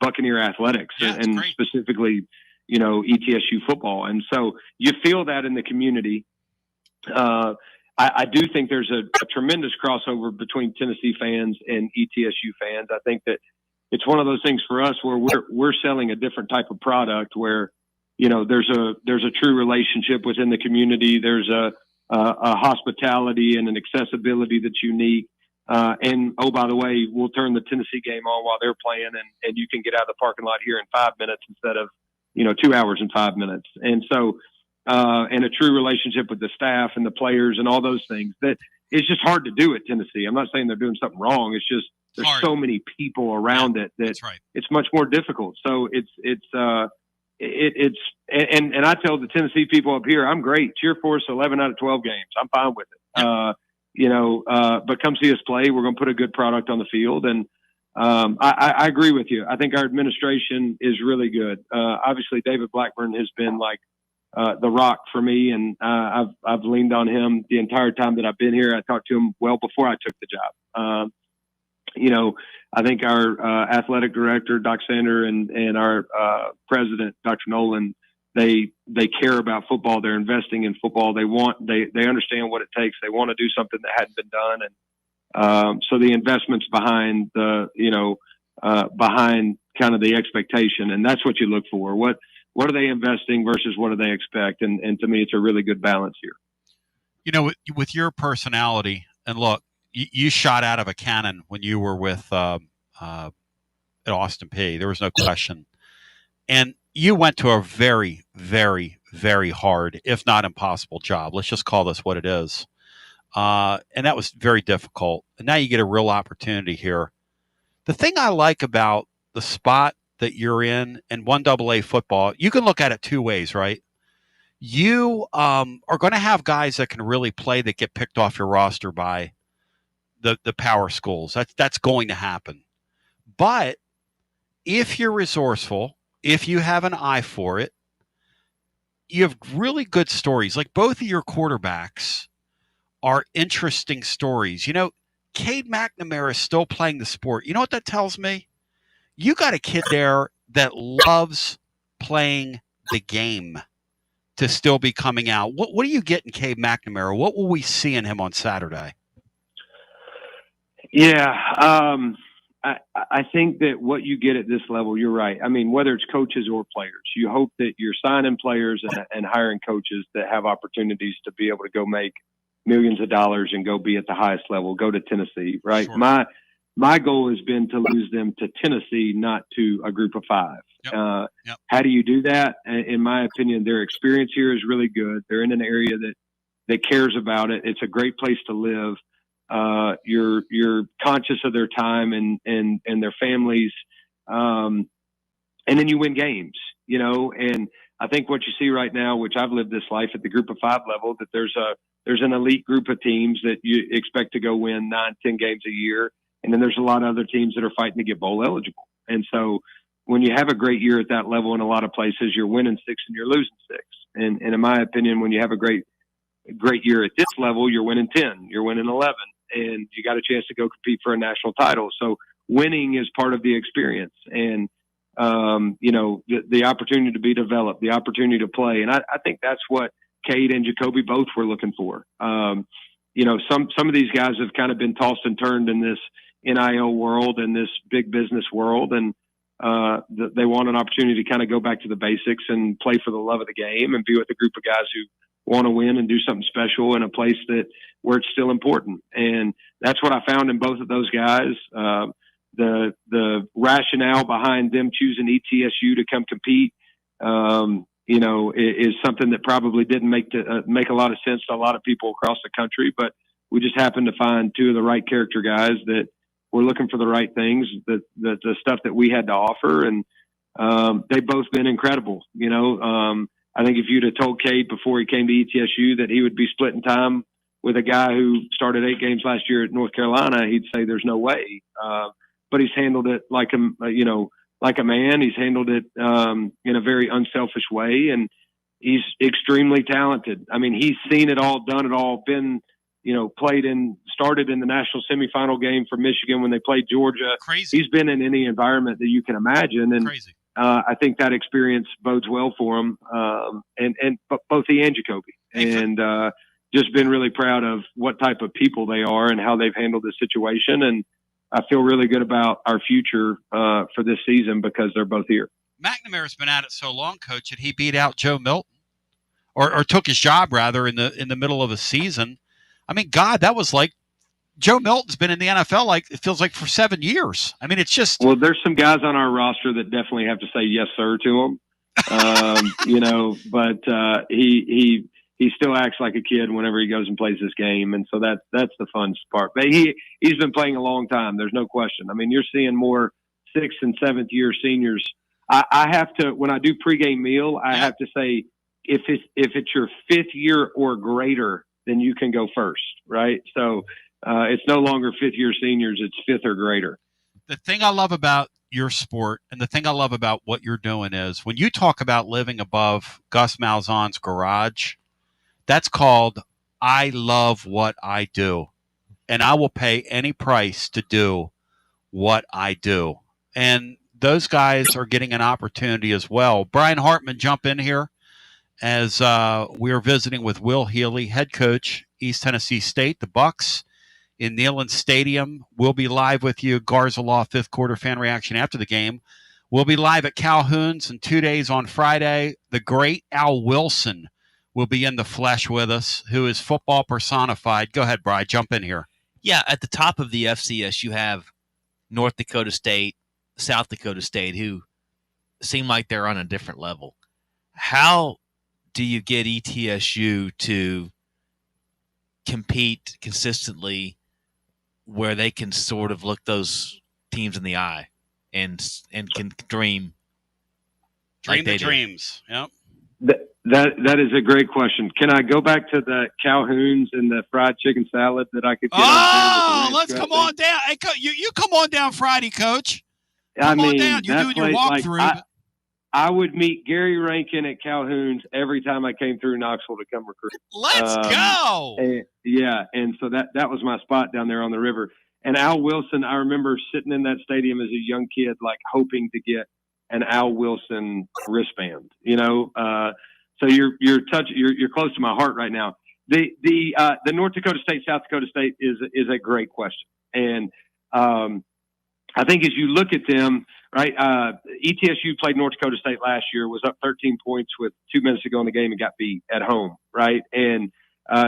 S12: Buccaneer athletics and specifically, ETSU football. And so you feel that in the community. I do think there's a tremendous crossover between Tennessee fans and ETSU fans. I think that it's one of those things for us where we're selling a different type of product where, there's a true relationship within the community. There's a hospitality and an accessibility that's unique. And oh, by the way, we'll turn the Tennessee game on while they're playing, and you can get out of the parking lot here in 5 minutes instead of 2 hours and 5 minutes. And so. And a true relationship with the staff and the players and all those things that it's just hard to do at Tennessee. I'm not saying they're doing something wrong. It's just there's so many people around it that it's much more difficult. So it's and I tell the Tennessee people up here, I'm great. Cheer for us 11 out of 12 games. I'm fine with it. But come see us play. We're going to put a good product on the field. And I agree with you. I think our administration is really good. Obviously, David Blackburn has been like the rock for me, and I've leaned on him the entire time that I've been here. I talked to him well before I took the job. I think our athletic director, Doc Sander, and our president, Dr. Nolan, they care about football. They're investing in football. They understand what it takes. They want to do something that hadn't been done, and so the investments behind behind kind of the expectation, and that's what you look for. What are they investing versus what do they expect? And to me, it's a really good balance here.
S1: With your personality, and look, you shot out of a cannon when you were with at Austin Peay. There was no question. And you went to a very, very, very hard, if not impossible job. Let's just call this what it is. And that was very difficult. And now you get a real opportunity here. The thing I like about the spot that you're in 1AA football, you can look at it 2 ways, right? You are going to have guys that can really play that get picked off your roster by the power schools. That's going to happen. But if you're resourceful, if you have an eye for it, you have really good stories. Like both of your quarterbacks are interesting stories. Cade McNamara is still playing the sport. You know what that tells me? You got a kid there that loves playing the game to still be coming out. What do you get in Cade McNamara? What will we see in him on Saturday?
S12: Yeah, I think that what you get at this level, you're right. I mean, whether it's coaches or players, you hope that you're signing players and hiring coaches that have opportunities to be able to go make millions of dollars and go be at the highest level, go to Tennessee, right? Sure. My goal has been to lose them to Tennessee, not to a group of 5. Yep. How do you do that? In my opinion, their experience here is really good. They're in an area that cares about it. It's a great place to live. You're conscious of their time and their families. And then you win games, and I think what you see right now, which I've lived this life at the group of 5 level, that there's an elite group of teams that you expect to go win 9-10 games a year. And then there's a lot of other teams that are fighting to get bowl eligible. And so when you have a great year at that level in a lot of places, you're winning 6 and you're losing 6. And in my opinion, when you have a great year at this level, you're winning 10, you're winning 11, and you got a chance to go compete for a national title. So winning is part of the experience. And, the opportunity to be developed, the opportunity to play. And I think that's what Cade and Jacoby both were looking for. Some of these guys have kind of been tossed and turned in this NIL world and this big business world. And, they want an opportunity to kind of go back to the basics and play for the love of the game and be with a group of guys who want to win and do something special in a place where it's still important. And that's what I found in both of those guys. The rationale behind them choosing ETSU to come compete, is something that probably didn't make a lot of sense to a lot of people across the country, but we just happened to find two of the right character guys that were looking for the right things, the stuff that we had to offer. And, they've both been incredible. I think if you'd have told Cade before he came to ETSU that he would be splitting time with a guy who started 8 games last year at North Carolina, he'd say there's no way. But he's handled it like a man. He's handled it in a very unselfish way, and he's extremely talented. I mean, he's seen it all, done it all, been, started in the national semifinal game for Michigan when they played Georgia.
S1: Crazy.
S12: He's been in any environment that you can imagine, and
S1: Crazy.
S12: I think that experience bodes well for him, but both he and Jacoby, and just been really proud of what type of people they are and how they've handled this situation. And I feel really good about our future for this season because they're both here.
S1: McNamara's been at it so long, Coach, that he beat out Joe Milton, or took his job rather in the middle of a season. I mean, God, that was like Joe Milton's been in the NFL it feels like for 7 years. I mean, it's just
S12: there's some guys on our roster that definitely have to say yes sir to him, but he still acts like a kid whenever he goes and plays this game. And so that's the fun part. But he's been playing a long time. There's no question. I mean, you're seeing more 6th and 7th year seniors. I have to, when I do pregame meal, I have to say, if it's your 5th year or greater, then you can go first. Right. So it's no longer 5th year seniors. It's 5th or greater.
S1: The thing I love about your sport and the thing I love about what you're doing is when you talk about living above Gus Malzahn's garage, that's called I love what I do, and I will pay any price to do what I do. And those guys are getting an opportunity as well. Brian Hartman, jump in here as we're visiting with Will Healy, head coach, East Tennessee State, the Bucks in Neyland Stadium. We'll be live with you, Garza Law, 5th quarter fan reaction after the game. We'll be live at Calhoun's in 2 days on Friday. The great Al Wilson will be in the flesh with us, who is football personified. Go ahead, Brian, jump in here.
S2: Yeah, at the top of the FCS, you have North Dakota State, South Dakota State, who seem like they're on a different level. How do you get ETSU to compete consistently where they can sort of look those teams in the eye and can dream
S1: the dreams? Yep.
S12: That is a great question. Can I go back to the Calhoun's and the fried chicken salad that I could get?
S1: Let's come on down. Hey, you come on down Friday, Coach.
S12: Come
S1: on down. You're doing your walkthrough.
S12: I would meet Gary Rankin at Calhoun's every time I came through Knoxville to come recruit.
S1: Let's go.
S12: And so that was my spot down there on the river. And Al Wilson, I remember sitting in that stadium as a young kid, like hoping to get an Al Wilson wristband. So you're close to my heart right now. The North Dakota State, South Dakota State is a great question. And I think as you look at them, right, ETSU played North Dakota State last year, was up 13 points with 2 minutes to go in the game and got beat at home, right? And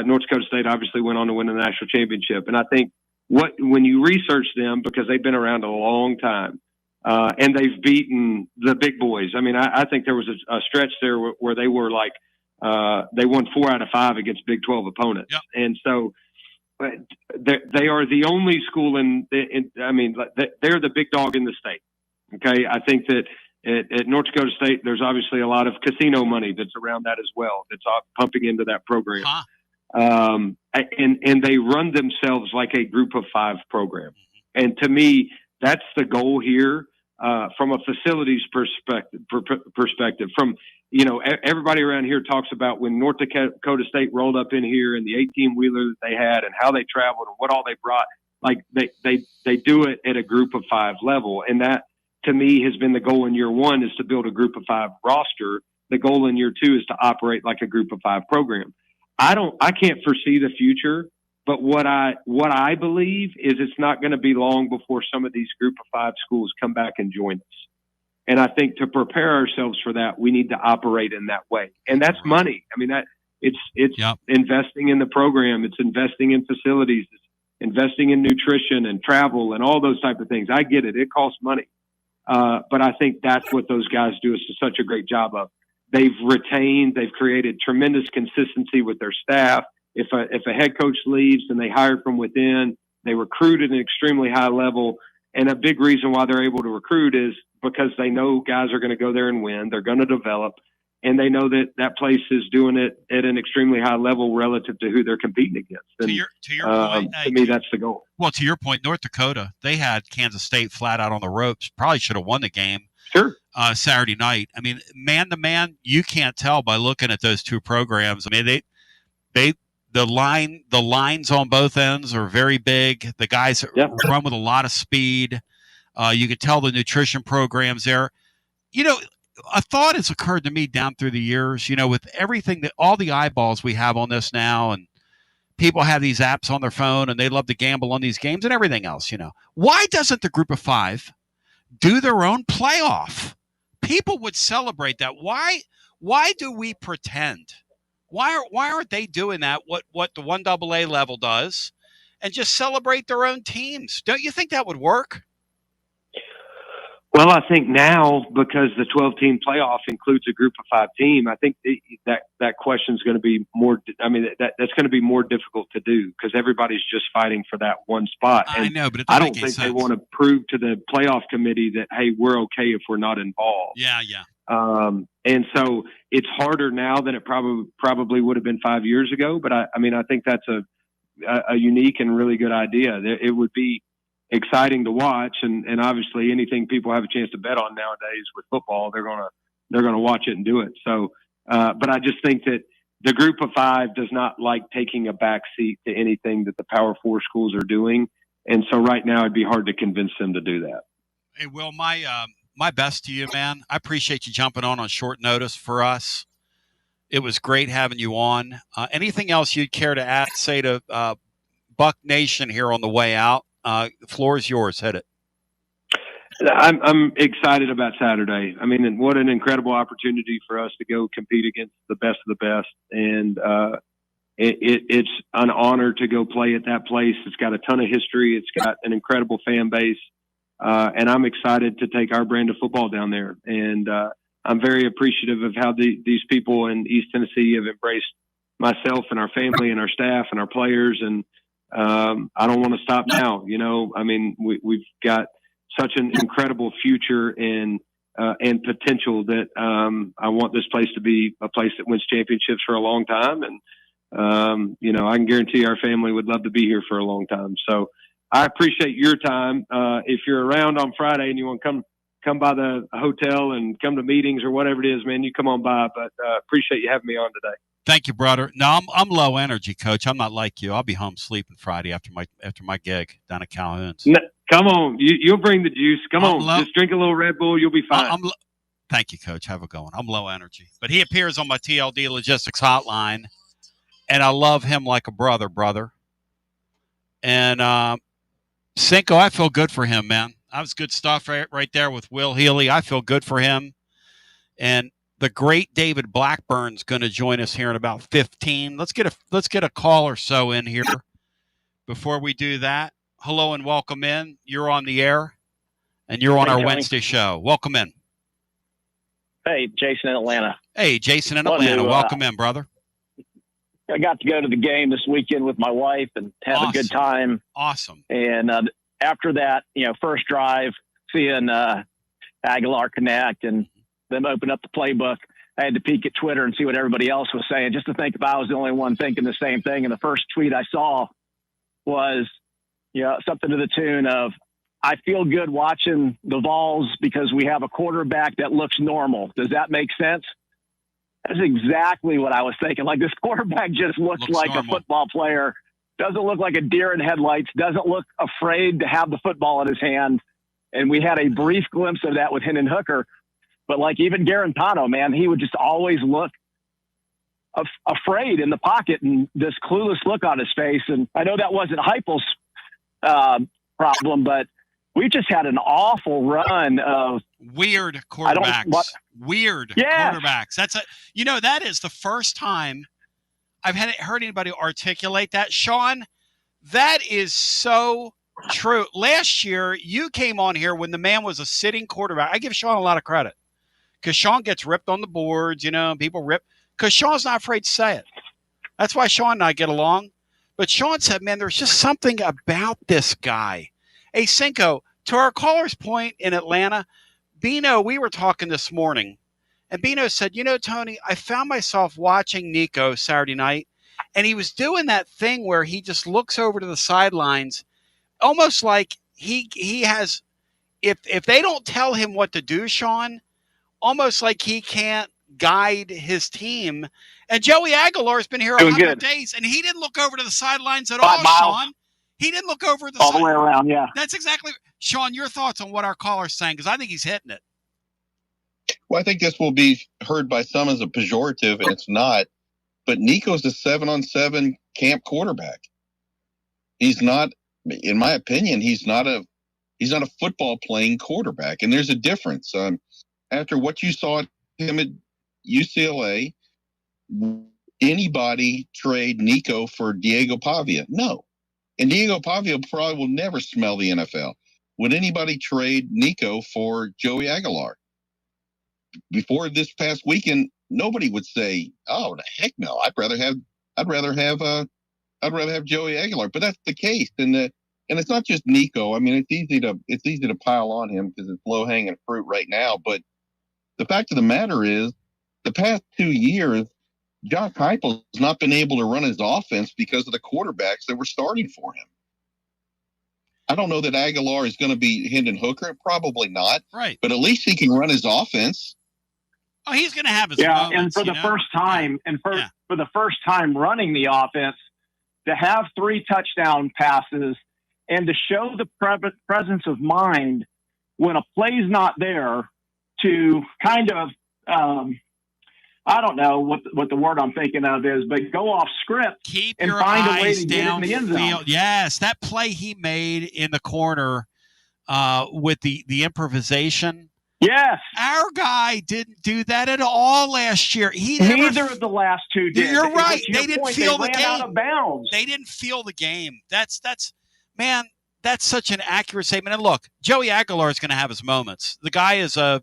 S12: North Dakota State obviously went on to win the national championship. And I think when you research them, because they've been around a long time, and they've beaten the big boys. I mean, I think there was a stretch there where they were like, they won 4 out of 5 against Big 12 opponents.
S1: Yep.
S12: And so they are the only school they're the big dog in the state. Okay. I think that at North Dakota State, there's obviously a lot of casino money that's around that as well. That's pumping into that program. And they run themselves like a group of 5 program. And to me, that's the goal here. from a facilities perspective, from, everybody around here talks about when North Dakota State rolled up in here and the 18-wheeler that they had and how they traveled and what all they brought. Like they do it at a group of 5 level. And that, to me, has been the goal in year 1, is to build a group of 5 roster. The goal in year 2 is to operate like a group of 5 program. I can't foresee the future, but what I believe is it's not going to be long before some of these group of 5 schools come back and join us. And I think to prepare ourselves for that, we need to operate in that way. And that's money. I mean, it's investing in the program. It's investing in facilities. It's investing in nutrition and travel and all those type of things. I get it. It costs money. But I think that's what those guys do is such a great job of. They've created tremendous consistency with their staff. If a head coach leaves and they hire from within, they recruit at an extremely high level. And a big reason why they're able to recruit is because they know guys are going to go there and win. They're going to develop, and they know that place is doing it at an extremely high level relative to who they're competing against. And,
S1: to your point,
S12: to me, that's the goal.
S1: Well, to your point, North Dakota, they had Kansas State flat out on the ropes. Probably should have won the game.
S12: Sure.
S1: Saturday night. I mean, man to man, you can't tell by looking at those two programs. I mean, the lines on both ends are very big. The guys run with a lot of speed. You can tell the nutrition programs there. A thought has occurred to me down through the years, with everything all the eyeballs we have on this now, and people have these apps on their phone and they love to gamble on these games and everything else, Why doesn't the group of 5 do their own playoff? People would celebrate that. Why do we pretend? Why aren't they doing that? What the 1AA level does, and just celebrate their own teams? Don't you think that would work?
S12: Well, I think now, because the 12-team playoff includes a group of 5 team, I think that question is going to be more. I mean, that's going to be more difficult to do because everybody's just fighting for that one spot. And
S1: I know, but
S12: I don't think they want to prove to the playoff committee that, hey, we're okay if we're not involved.
S1: Yeah.
S12: And so it's harder now than it probably would have been 5 years ago. But I think that's a unique and really good idea. It would be exciting to watch, and obviously anything people have a chance to bet on nowadays with football, they're gonna watch it and do it. So, but I just think that the group of 5 does not like taking a back seat to anything that the Power 4 schools are doing, and so right now it'd be hard to convince them to do that.
S1: Hey, Will, my best to you, man. I appreciate you jumping on short notice for us. It was great having you on. Anything else you'd care to add, say to Buck Nation here on the way out? The floor is yours. Hit it.
S12: I'm excited about Saturday. I mean, what an incredible opportunity for us to go compete against the best of the best. And it's an honor to go play at that place. It's got a ton of history. It's got an incredible fan base. And I'm excited to take our brand of football down there. And I'm very appreciative of how these people in East Tennessee have embraced myself and our family and our staff and our players. And I don't want to stop now. I mean, we've got such an incredible future and potential that I want this place to be a place that wins championships for a long time. And, I can guarantee our family would love to be here for a long time. So I appreciate your time. If you're around on Friday and you want to come by the hotel and come to meetings or whatever it is, man, you come on by. But appreciate you having me on today.
S1: Thank you, brother. No, I'm low energy, Coach. I'm not like you. I'll be home sleeping Friday after my gig down at Calhoun's.
S12: No, come on, you'll bring the juice. Come on, just drink a little Red Bull. You'll be fine.
S1: Thank you, Coach. Have a good one. I'm low energy, but he appears on my TLD Logistics hotline, and I love him like a brother. And Cinco, I feel good for him, man. That was good stuff right there with Will Healy. I feel good for him, and the great David Blackburn's going to join us here in about 15. Let's get a call or so in here before we do that. Hello and welcome in. You're on the air, and you're on our Wednesday show. Welcome in.
S13: Hey, Jason in Atlanta.
S1: Hey, Jason in Atlanta. Welcome in, brother.
S13: I got to go to the game this weekend with my wife and have a good time.
S1: Awesome.
S13: And after that, first drive, seeing Aguilar connect and them open up the playbook, I had to peek at Twitter and see what everybody else was saying, just to think if I was the only one thinking the same thing. And the first tweet I saw was, something to the tune of, I feel good watching the Vols because we have a quarterback that looks normal. Does that make sense? That's exactly what I was thinking. Like, this quarterback just looks like normal. A football player. Doesn't look like a deer in headlights. Doesn't look afraid to have the football in his hand. And we had a brief glimpse of that with Hendon Hooker. But like even Garantano, man, he would just always look afraid in the pocket and this clueless look on his face. And I know that wasn't Heupel's problem, but we just had an awful run of
S1: weird quarterbacks. Weird quarterbacks. That is the first time I've heard anybody articulate that. Sean, that is so true. Last year, you came on here when the man was a sitting quarterback. I give Sean a lot of credit because Sean gets ripped on the boards, people rip because Sean's not afraid to say it. That's why Sean and I get along. But Sean said, man, there's just something about this guy. Hey, Cinco, to our caller's point in Atlanta, Bino, we were talking this morning, and Bino said, Tony, I found myself watching Nico Saturday night, and he was doing that thing where he just looks over to the sidelines, almost like he has, if they don't tell him what to do, Sean, almost like he can't guide his team. And Joey Aguilar's been here 100 days, and he didn't look over to the sidelines at all, Sean. He didn't look over
S13: all the way around, yeah.
S1: That's exactly – Sean, your thoughts on what our caller's saying, because I think he's hitting it.
S3: Well, I think this will be heard by some as a pejorative, and it's not. But Nico's a 7-on-7 camp quarterback. He's not, in my opinion, he's not a football playing quarterback, and there's a difference. After what you saw him at UCLA, anybody trade Nico for Diego Pavia? No. And Diego Pavia probably will never smell the NFL. Would anybody trade Nico for Joey Aguilar? Before this past weekend, nobody would say, "Oh, the heck no! I'd rather have Joey Aguilar." But that's the case, and it's not just Nico. I mean, it's easy to pile on him because it's low hanging fruit right now. But the fact of the matter is, the past 2 years, Josh Heupel's not been able to run his offense because of the quarterbacks that were starting for him. I don't know that Aguilar is going to be Hendon Hooker. Probably not.
S1: Right.
S3: But at least he can run his offense.
S1: Oh, he's going to have his moments,
S13: and for the first time, for the first time running the offense, to have 3 touchdown passes and to show the presence of mind when a play's not there to kind of I don't know what the word I'm thinking of is, but go off script and find a way to get in the end zone.
S1: Yes, that play he made in the corner with the improvisation.
S13: Yes.
S1: Our guy didn't do that at all last year.
S13: Neither of the last 2 did.
S1: You're right. They didn't feel the game.
S13: Out of bounds.
S1: They didn't feel the game. That's such an accurate statement. And look, Joey Aguilar is going to have his moments. The guy is not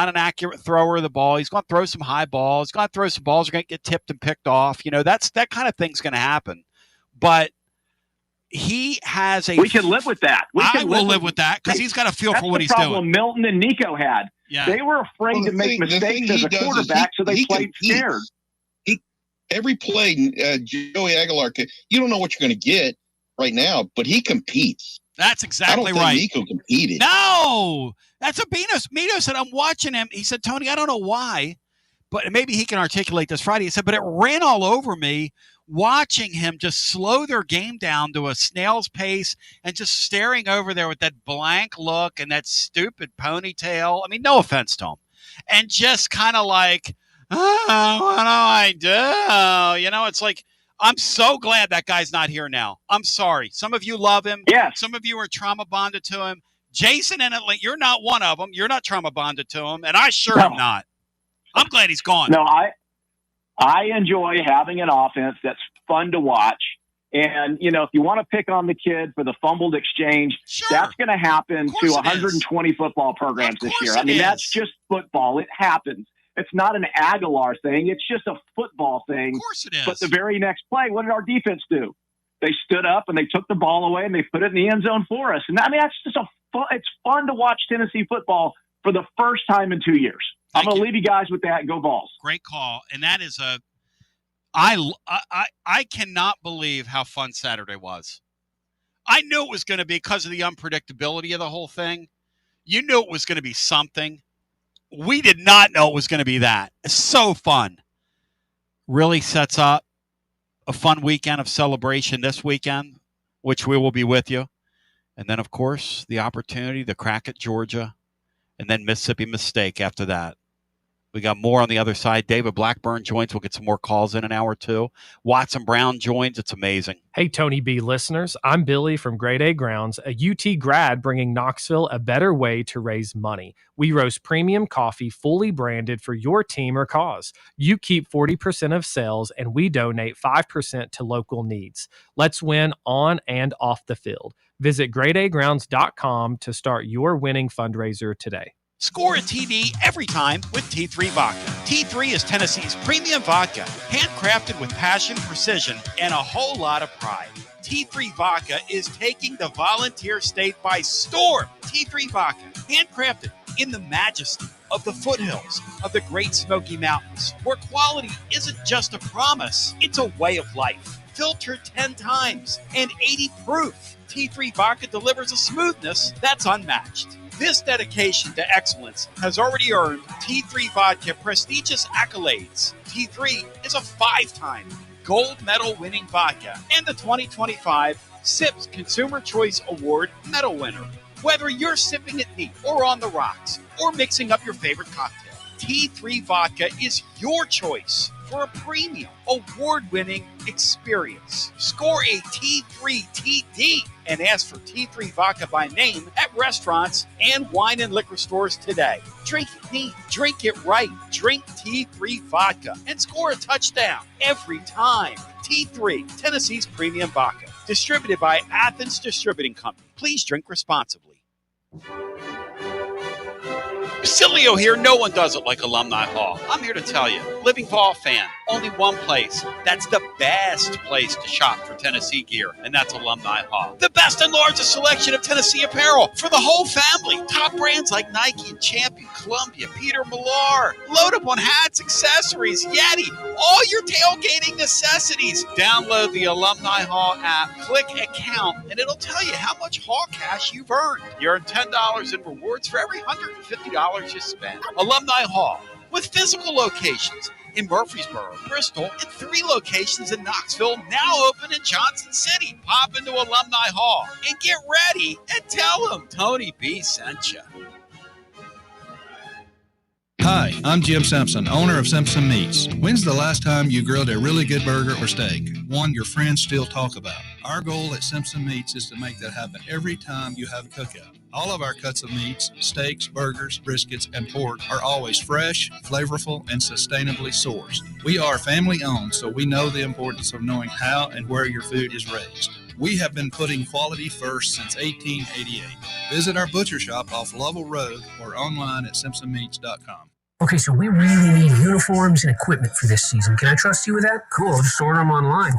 S1: an accurate thrower of the ball. He's going to throw some high balls. He's going to throw some balls that are going to get tipped and picked off. That kind of thing's going to happen. But he has
S13: we can live with that.
S1: I will live with that because he's got a feel for what he's doing.
S13: That's the problem Milton and Nico had.
S1: Yeah.
S13: They were afraid to make mistakes as a quarterback, so they played scared.
S3: Every play, Joey Aguilar, you don't know what you're going to get right now, but he competes.
S1: That's exactly
S3: right.
S1: right.
S3: Nico competed.
S1: No, that's what Mito said. I'm watching him. He said, Tony, I don't know why, but maybe he can articulate this Friday. He said, but it ran all over me watching him just slow their game down to a snail's pace and just staring over there with that blank look and that stupid ponytail. I mean, no offense to him. And just kind of like, oh, what do I do? It's like, I'm so glad that guy's not here now. I'm sorry. Some of you love him.
S13: Yes.
S1: Some of you are trauma bonded to him. Jason and Atlanta, you're not one of them. You're not trauma bonded to him, and I sure am not. I'm glad he's gone.
S13: No, I enjoy having an offense that's fun to watch. And, if you want to pick on the kid for the fumbled exchange, that's going to happen to 120 football programs this year. I mean, that's just football. It happens. It's not an Aguilar thing. It's just a football thing.
S1: Of course it is.
S13: But the very next play, what did our defense do? They stood up and they took the ball away and they put it in the end zone for us. And I mean, that's just it's fun to watch Tennessee football for the first time in 2 years. I'm going to leave you guys with that. Go Vols.
S1: Great call. And that is I cannot believe how fun Saturday was. I knew it was going to be because of the unpredictability of the whole thing. You knew it was going to be something. We did not know it was going to be that. It's so fun. Really sets up a fun weekend of celebration this weekend, which we will be with you. And then, of course, the opportunity to crack at Georgia and then Mississippi Mistake after that. We got more on the other side. David Blackburn joins. We'll get some more calls in an hour or two. Watson Brown joins. It's amazing.
S4: Hey, Tony B listeners. I'm Billy from Grade A Grounds, a UT grad bringing Knoxville a better way to raise money. We roast premium coffee fully branded for your team or cause. You keep 40% of sales, and we donate 5% to local needs. Let's win on and off the field. Visit gradeagrounds.com to start your winning fundraiser today.
S1: Score a TD every time with T3 Vodka. T3 is Tennessee's premium vodka, handcrafted with passion, precision, and a whole lot of pride. T3 Vodka is taking the Volunteer State by storm. T3 Vodka, handcrafted in the majesty of the foothills of the Great Smoky Mountains, where quality isn't just a promise, it's a way of life. Filtered 10 times and 80 proof. T3 Vodka delivers a smoothness that's unmatched. This dedication to excellence has already earned T3 Vodka prestigious accolades. T3 is a 5-time gold medal winning vodka and the 2025 SIPS Consumer Choice Award medal winner. Whether you're sipping it neat or on the rocks or mixing up your favorite cocktail, T3 Vodka is your choice for a premium, award-winning experience. Score a T3 TD and ask for T3 Vodka by name at restaurants and wine and liquor stores today. Drink it neat, drink it right, drink T3 Vodka, and score a touchdown every time. T3, Tennessee's premium vodka, distributed by Athens Distributing Company. Please drink responsibly. Basilio here. No one does it like Alumni Hall. I'm here to tell you, living Vol fan, only one place that's the best place to shop for Tennessee gear, and that's Alumni Hall. The best and largest selection of Tennessee apparel for the whole family. Top brands like Nike and Champion, Columbia, Peter Millar. Load up on hats, accessories, Yeti, all your tailgating necessities. Download the Alumni Hall app, click account, and it'll tell you how much Hall cash you've earned. You earn $10 in rewards for every $150 you spend. Alumni Hall, with physical locations in Murfreesboro, Bristol, and 3 locations in Knoxville, now open in Johnson City. Pop into Alumni Hall and get ready and tell them Tony B sent you.
S14: Hi, I'm Jim Simpson, owner of Simpson Meats. When's the last time you grilled a really good burger or steak? One your friends still talk about. Our goal at Simpson Meats is to make that happen every time you have a cookout. All of our cuts of meats, steaks, burgers, briskets, and pork are always fresh, flavorful, and sustainably sourced. We are family owned, so we know the importance of knowing how and where your food is raised. We have been putting quality first since 1888. Visit our butcher shop off Lovell Road or online at simpsonmeats.com.
S15: Okay, so we really need uniforms and equipment for this season. Can I trust you with that? Cool, I'll just order them online.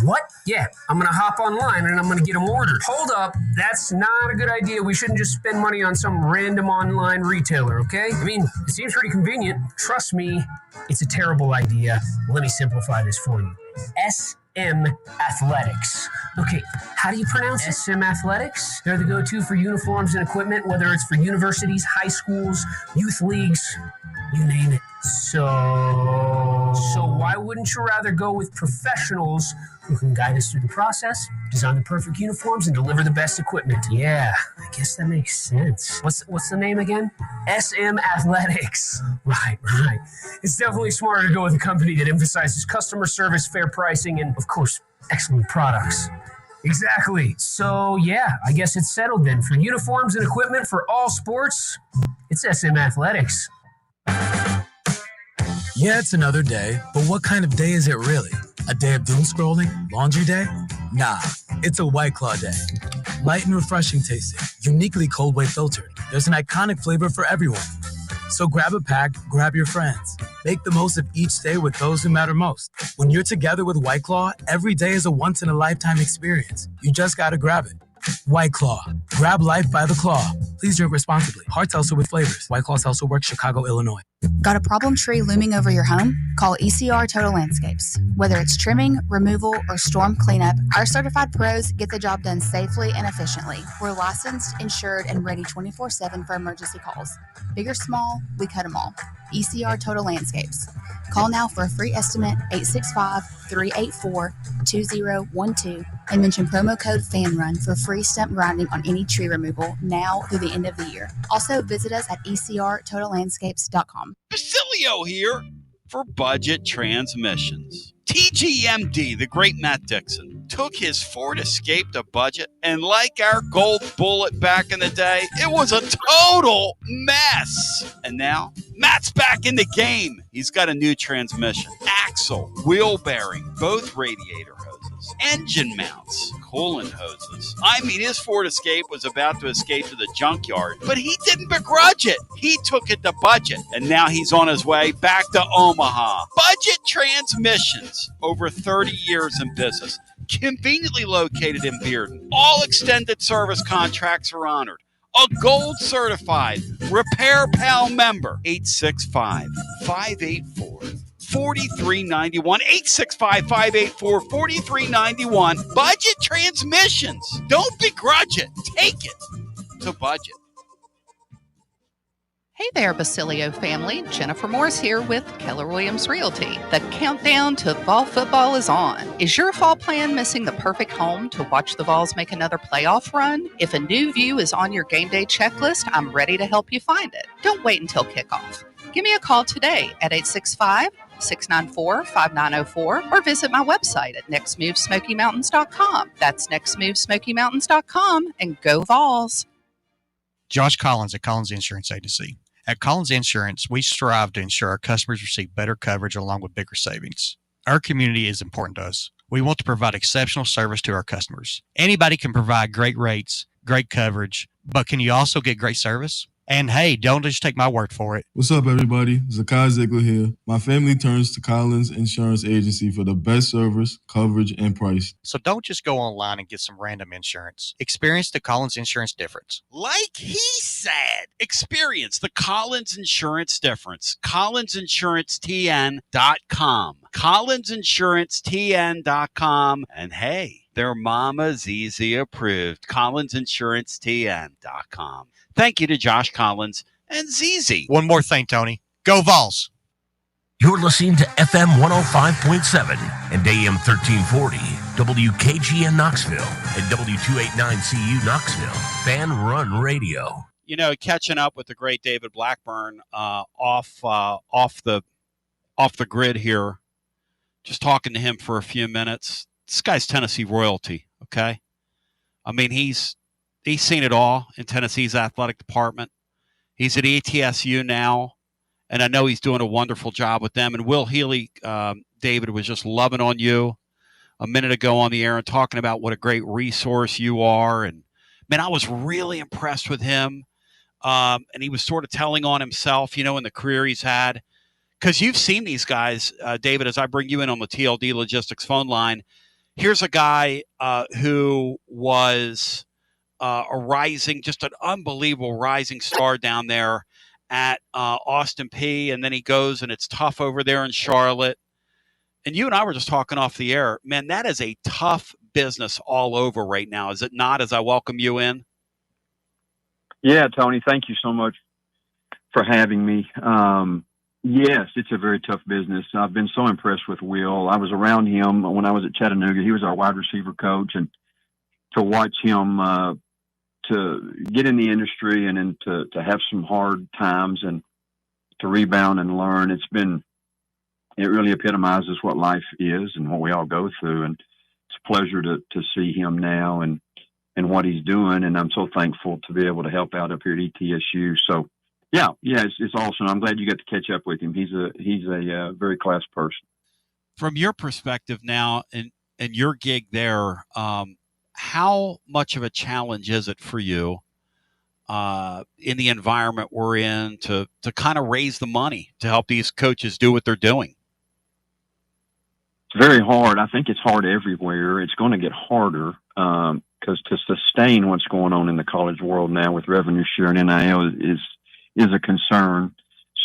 S15: What? Yeah, I'm going to hop online and I'm going to get them ordered. Hold up, that's not a good idea. We shouldn't just spend money on some random online retailer, okay? I mean, it seems pretty convenient. Trust me, it's a terrible idea. Let me simplify this for you. SM Athletics. Okay, how do you pronounce it? SM Athletics? They're the go-to for uniforms and equipment, whether it's for universities, high schools, youth leagues, you name it. So why wouldn't you rather go with professionals who can guide us through the process, design the perfect uniforms, and deliver the best equipment? Yeah, I guess that makes sense. What's the name again? SM Athletics. Right. It's definitely smarter to go with a company that emphasizes customer service, fair pricing, and, of course, excellent products. Exactly. So, yeah, I guess it's settled then. For uniforms and equipment for all sports, it's SM Athletics.
S16: Yeah, it's another day, but what kind of day is it really? A day of doom scrolling? Laundry day? Nah, it's a White Claw day. Light and refreshing tasting, uniquely cold way filtered. There's an iconic flavor for everyone. So grab a pack, grab your friends. Make the most of each day with those who matter most. When you're together with White Claw, every day is a once-in-a-lifetime experience. You just gotta grab it. White Claw. Grab life by the claw. Please drink responsibly. Hard seltzer with flavors. White Claw Seltzer Works, Chicago, Illinois.
S17: Got a problem tree looming over your home? Call ECR Total Landscapes. Whether it's trimming, removal, or storm cleanup, our certified pros get the job done safely and efficiently. We're licensed, insured, and ready 24/7 for emergency calls. Big or small, we cut them all. ECR Total Landscapes. Call now for a free estimate, 865-384-2012, and mention promo code FANRUN for free stump grinding on any tree removal now through the end of the year. Also, visit us at ecrtotallandscapes.com.
S1: Basilio here for Budget Transmissions. TGMD, the great Matt Dixon, took his Ford Escape to budget, and like our Gold Bullet back in the day, it was a total mess. And now, Matt's back in the game. He's got a new transmission, axle, wheel bearing, both radiator hoses, engine mounts, coolant hoses. I mean, his Ford Escape was about to escape to the junkyard, but he didn't begrudge it. He took it to budget, and now he's on his way back to Omaha. Budget Transmissions, over 30 years in business, conveniently located in Bearden. All extended service contracts are honored. A gold certified Repair Pal member. 865-584-4391. 865-584-4391. Budget Transmissions. Don't begrudge it. Take it to budget.
S18: Hey there, Basilio family. Jennifer Morris here with Keller Williams Realty. The countdown to fall football is on. Is your fall plan missing the perfect home to watch the Vols make another playoff run? If a new view is on your game day checklist, I'm ready to help you find it. Don't wait until kickoff. Give me a call today at 865-694-5904 or visit my website at nextmovesmokymountains.com. That's nextmovesmokymountains.com, and go Vols.
S19: Josh Collins at Collins Insurance Agency. At Collins Insurance, we strive to ensure our customers receive better coverage along with bigger savings. Our community is important to us. We want to provide exceptional service to our customers. Anybody can provide great rates, great coverage, but can you also get great service? And hey, don't just take my word for it.
S20: What's up, everybody? Zakai Ziegler here. My family turns to Collins Insurance Agency for the best service, coverage, and price.
S19: So don't just go online and get some random insurance. Experience the Collins Insurance difference.
S1: Like he said, experience the Collins Insurance difference. CollinsInsuranceTN.com. CollinsInsuranceTN.com. And hey, their Mama ZZ approved. CollinsInsuranceTN.com. Thank you to Josh Collins and ZZ.
S19: One more thing, Tony. Go Vols.
S21: You're listening to FM 105.7 and AM 1340, WKGN Knoxville, and W289CU Knoxville, Fanrun Radio.
S1: You know, catching up with the great David Blackburn off the grid here, just talking to him for a few minutes. This guy's Tennessee royalty, okay? I mean, he's seen it all in Tennessee's athletic department. He's at ETSU now, and I know he's doing a wonderful job with them. And Will Healy, David, was just loving on you a minute ago on the air and talking about what a great resource you are. And, man, I was really impressed with him. And he was sort of telling on himself, you know, in the career he's had. Because you've seen these guys, David, as I bring you in on the TLD Logistics phone line. Here's a guy who was just an unbelievable rising star down there at Austin Peay, and then he goes and it's tough over there in Charlotte. And you and I were just talking off the air. Man, that is a tough business all over right now, is it not, as I welcome you in?
S12: Yeah, Tony, thank you so much for having me. Yes, it's a very tough business. I've been so impressed with Will. I was around him when I was at Chattanooga. He was our wide receiver coach, and to watch him to get in the industry and then to have some hard times and to rebound and learn, it really epitomizes what life is and what we all go through. And it's a pleasure to see him now and what he's doing. And I'm so thankful to be able to help out up here at ETSU. So yeah, it's awesome. I'm glad you got to catch up with him. He's a very class person.
S1: From your perspective now and your gig there, how much of a challenge is it for you in the environment we're in to kind of raise the money to help these coaches do what they're doing?
S12: It's very hard. I think it's hard everywhere. It's going to get harder. because to sustain what's going on in the college world now with revenue share and NIL is a concern.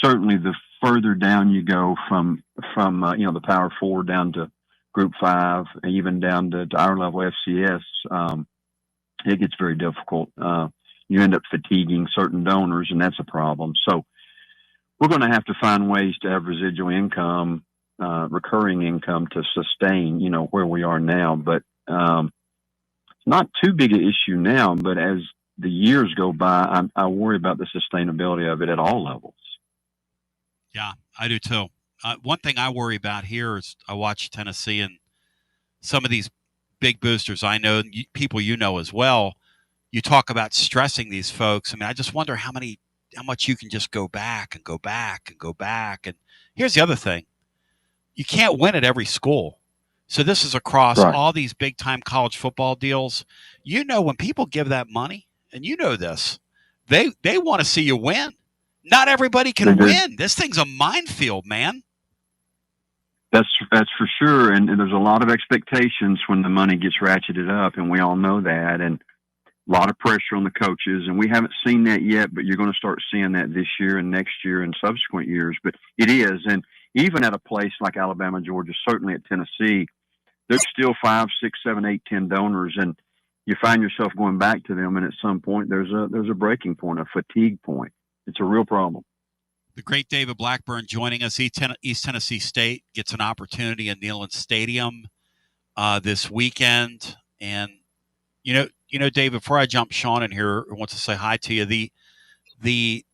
S12: Certainly, the further down you go from the Power Four down to Group 5, even down to our level FCS, it gets very difficult. You end up fatiguing certain donors, and that's a problem. So we're going to have to find ways to have residual income, recurring income to sustain, where we are now. But it's not too big an issue now, but as the years go by, I worry about the sustainability of it at all levels.
S1: Yeah, I do too. One thing I worry about here is I watch Tennessee and some of these big boosters I know, people you know as well, you talk about stressing these folks. I mean, I just wonder how much you can just go back and go back and go back. And here's the other thing. You can't win at every school. So this is across all these big-time college football deals. When people give that money, and you know this, they want to see you win. Not everybody can win. This thing's a minefield, man.
S12: That's for sure. And there's a lot of expectations when the money gets ratcheted up, and we all know that. And a lot of pressure on the coaches, and we haven't seen that yet, but you're going to start seeing that this year and next year and subsequent years. But it is. And even at a place like Alabama, Georgia, certainly at Tennessee, there's still 5, 6, 7, 8, 10 donors, and you find yourself going back to them. And at some point, there's a breaking point, a fatigue point. It's a real problem.
S1: The great David Blackburn joining us. East Tennessee State gets an opportunity in Neyland Stadium this weekend. And, David, before I jump Sean in here, I want to say hi to you. The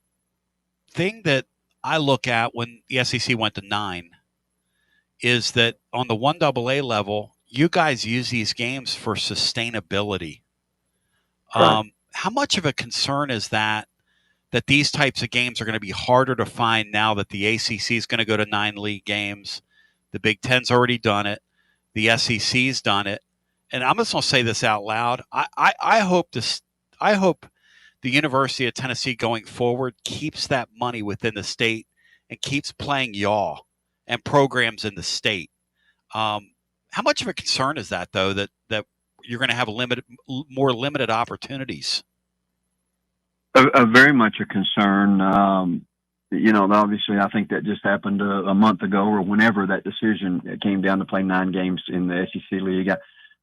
S1: thing that I look at when the SEC went to 9 is that on the 1AA level, you guys use these games for sustainability. Right. How much of a concern is that these types of games are going to be harder to find now that the ACC is going to go to 9 league games? The Big Ten's already done it. The SEC's done it. And I'm just going to say this out loud. I hope the University of Tennessee going forward keeps that money within the state and keeps playing yaw and programs in the state. How much of a concern is that, though, that you're going to have more limited opportunities?
S12: A very much a concern. Obviously, I think that just happened a month ago or whenever that decision came down to play 9 games in the SEC League.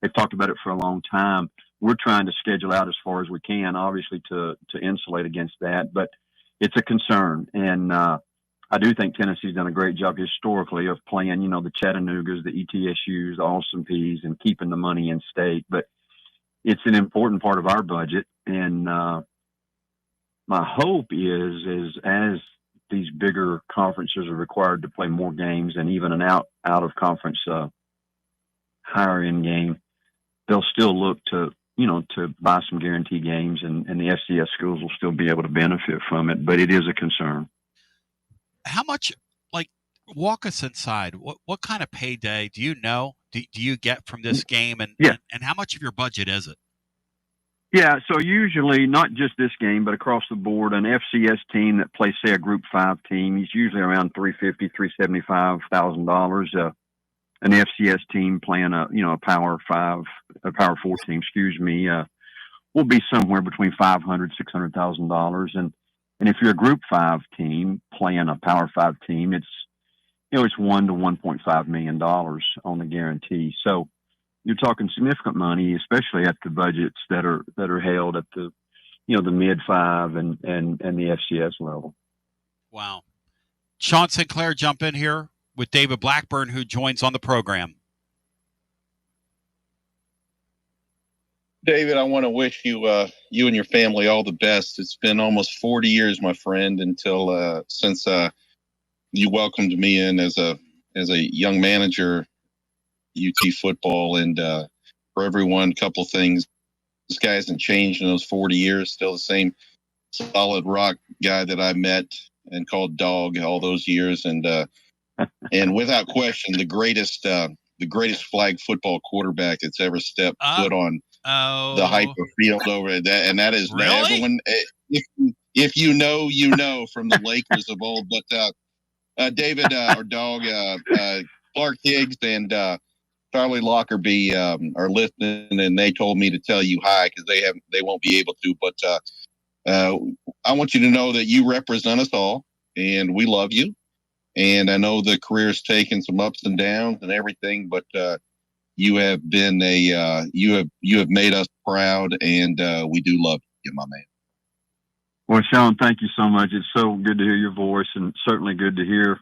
S12: They've talked about it for a long time. We're trying to schedule out as far as we can, obviously, to insulate against that. But it's a concern. And I do think Tennessee's done a great job historically of playing, the Chattanoogas, the ETSUs, the Austin Peays, and keeping the money in state. But it's an important part of our budget. And my hope is as these bigger conferences are required to play more games and even an out of conference higher end game, they'll still look to buy some guarantee games, and the FCS schools will still be able to benefit from it. But it is a concern.
S1: How much, walk us inside? What kind of payday do you know? Do you get from this game, and how much of your budget is it?
S12: Yeah, so usually not just this game, but across the board, an FCS team that plays, say, a Group 5 team, is usually around $350,000, $375,000. An FCS team playing a Power 4 team, will be somewhere between $500,000, $600,000. And if you're a Group 5 team playing a Power 5 team, it's $1 to $1.5 million on the guarantee. So you're talking significant money, especially at the budgets that are held at the mid 5 and the FCS level.
S1: Wow. Sean Sinclair, jump in here with David Blackburn, who joins on the program.
S3: David, I want to wish you you and your family all the best. It's been almost 40 years, my friend, since you welcomed me in as a young manager, UT football, and for everyone, a couple of things. This guy hasn't changed in those 40 years. Still the same solid rock guy that I met and called dog all those years, and without question, the greatest flag football quarterback that's ever stepped foot on the hyper field over that, and that is
S1: really?
S3: Everyone. If you know from the Lakers of old. But David, our dog, Clark Higgs, and Charlie Lockerbie are listening, and they told me to tell you hi because they won't be able to. But I want you to know that you represent us all, and we love you. And I know the career's taken some ups and downs and everything, but you have been you have made us proud, and we do love you, my man.
S5: Well, Sean, thank you so much. It's so good to hear your voice, and certainly good to hear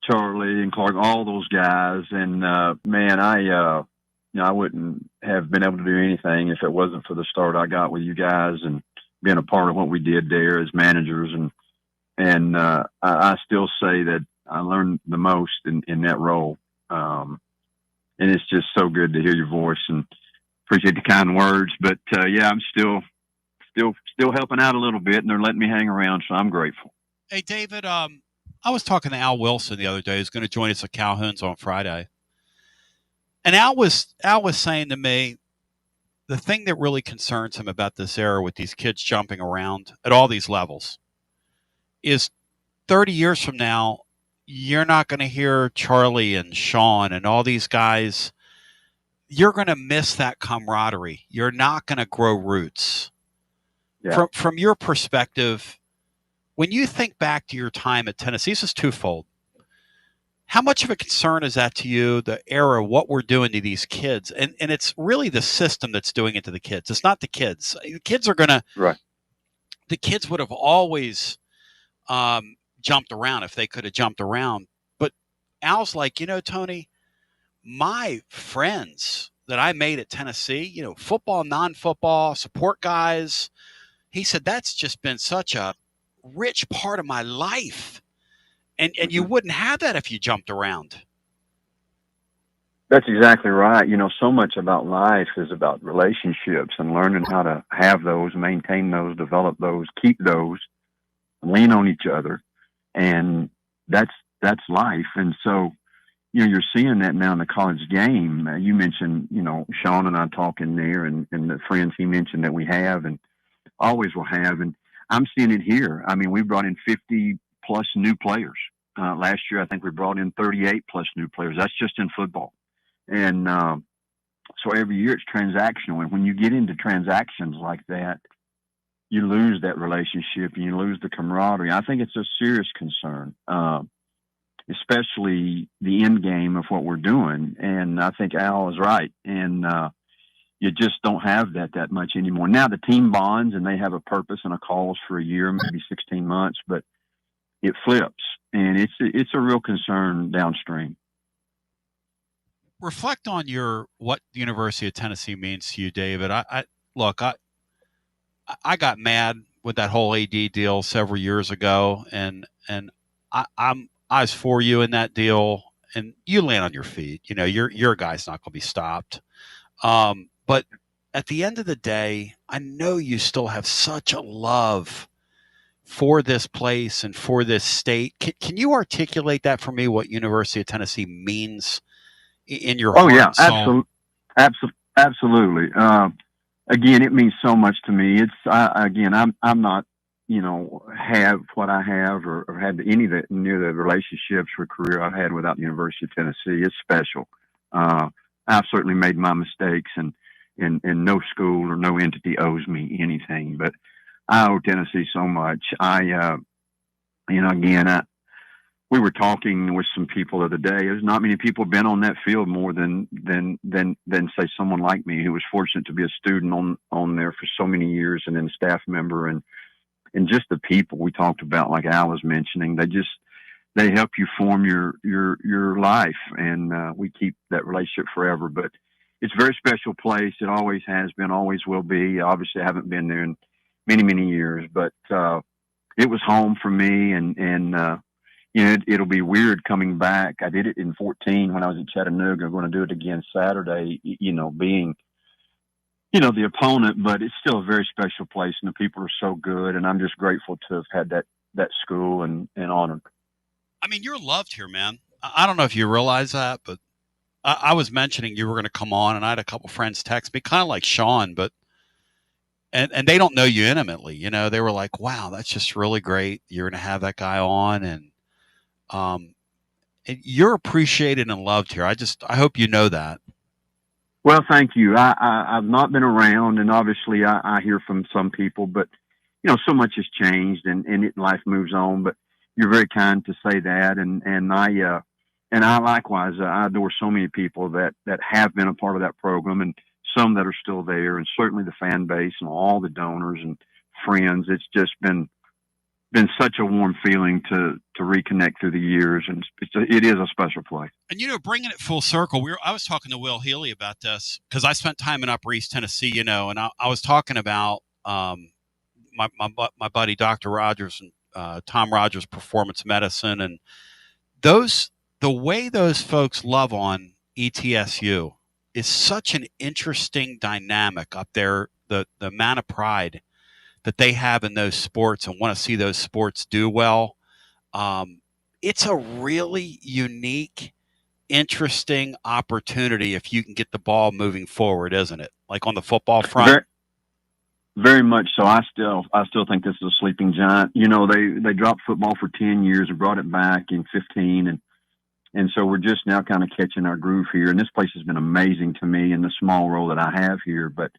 S5: Charlie and Clark, all those guys. And man, I wouldn't have been able to do anything if it wasn't for the start I got with you guys and being a part of what we did there as managers. And I still say that I learned the most in that role. And it's just so good to hear your voice, and appreciate the kind words. But yeah, I'm still helping out a little bit, and they're letting me hang around, so I'm grateful.
S1: Hey, David, I was talking to Al Wilson the other day, who's going to join us at Calhoun's on Friday. And Al was saying to me, the thing that really concerns him about this era with these kids jumping around at all these levels is 30 years from now, you're not going to hear Charlie and Sean and all these guys. You're going to miss that camaraderie. You're not going to grow roots. Yeah. From your perspective, when you think back to your time at Tennessee, this is twofold. How much of a concern is that to you, the era, what we're doing to these kids? And it's really the system that's doing it to the kids. It's not the kids. The kids are going to –
S5: right.
S1: The kids would have always jumped around if they could have jumped around. But Al's like, Tony, my friends that I made at Tennessee, football, non-football, support guys, he said that's just been such a rich part of my life. And you wouldn't have that if you jumped around.
S5: That's exactly right. So much about life is about relationships and learning how to have those, maintain those, develop those, keep those, lean on each other. And that's life. And so, you're seeing that now in the college game. You mentioned, Sean and I talking there and the friends he mentioned that we have and always will have. And I'm seeing it here. I mean, we brought in 50 plus new players. Last year, I think we brought in 38 plus new players. That's just in football. And so every year it's transactional. And when you get into transactions like that, you lose that relationship and you lose the camaraderie. I think it's a serious concern, especially the end game of what we're doing. And I think Al is right. And you just don't have that much anymore. Now the team bonds and they have a purpose and a cause for a year, maybe 16 months, but it flips. And it's a real concern downstream.
S1: Reflect on what the University of Tennessee means to you, David. I got mad with that whole AD deal several years ago, and I was for you in that deal, and you land on your feet. Your guy's not going to be stopped. But at the end of the day, I know you still have such a love for this place and for this state. Can you articulate that for me, what University of Tennessee means in your heart?
S5: Oh, yeah, absolutely. Again, it means so much to me. I'm not, have what I have or had any of the near the relationships or career I've had without the University of Tennessee. It's special. I've certainly made my mistakes and no school or no entity owes me anything, but I owe Tennessee so much. We were talking with some people the other day. There's not many people have been on that field more than say someone like me who was fortunate to be a student on there for so many years and then a staff member and just the people we talked about, like Al was mentioning, they help you form your life, and we keep that relationship forever. But it's a very special place. It always has been, always will be. Obviously, I haven't been there in many, many years, but it was home for me, and it'll be weird coming back. I did it in 2014 when I was at Chattanooga. I'm going to do it again Saturday, being, the opponent, but it's still a very special place, and the people are so good, and I'm just grateful to have had that school and honored.
S1: I mean, you're loved here, man. I don't know if you realize that, but I was mentioning you were going to come on, and I had a couple friends text me, kind of like Sean, but and they don't know you intimately. They were like, wow, that's just really great. You're going to have that guy on. And you're appreciated and loved here. I hope you know that.
S5: Well, thank you. I've not been around, and obviously I hear from some people, but so much has changed, and life moves on. But you're very kind to say that, and I likewise I adore so many people that have been a part of that program, and some that are still there, and certainly the fan base and all the donors and friends. It's just been such a warm feeling to reconnect through the years, and it is a special place.
S1: And bringing it full circle, I was talking to Will Healy about this because I spent time in Upper East Tennessee, and I was talking about my buddy Dr. Rogers and Tom Rogers Performance Medicine, and the way those folks love on ETSU is such an interesting dynamic up there. The amount of pride that they have in those sports and want to see those sports do well. It's a really unique, interesting opportunity if you can get the ball moving forward, isn't it? Like on the football front.
S5: Very, very much so. I still think this is a sleeping giant. They dropped football for 10 years and brought it back in 15, and so we're just now kind of catching our groove here. And this place has been amazing to me in the small role that I have here, but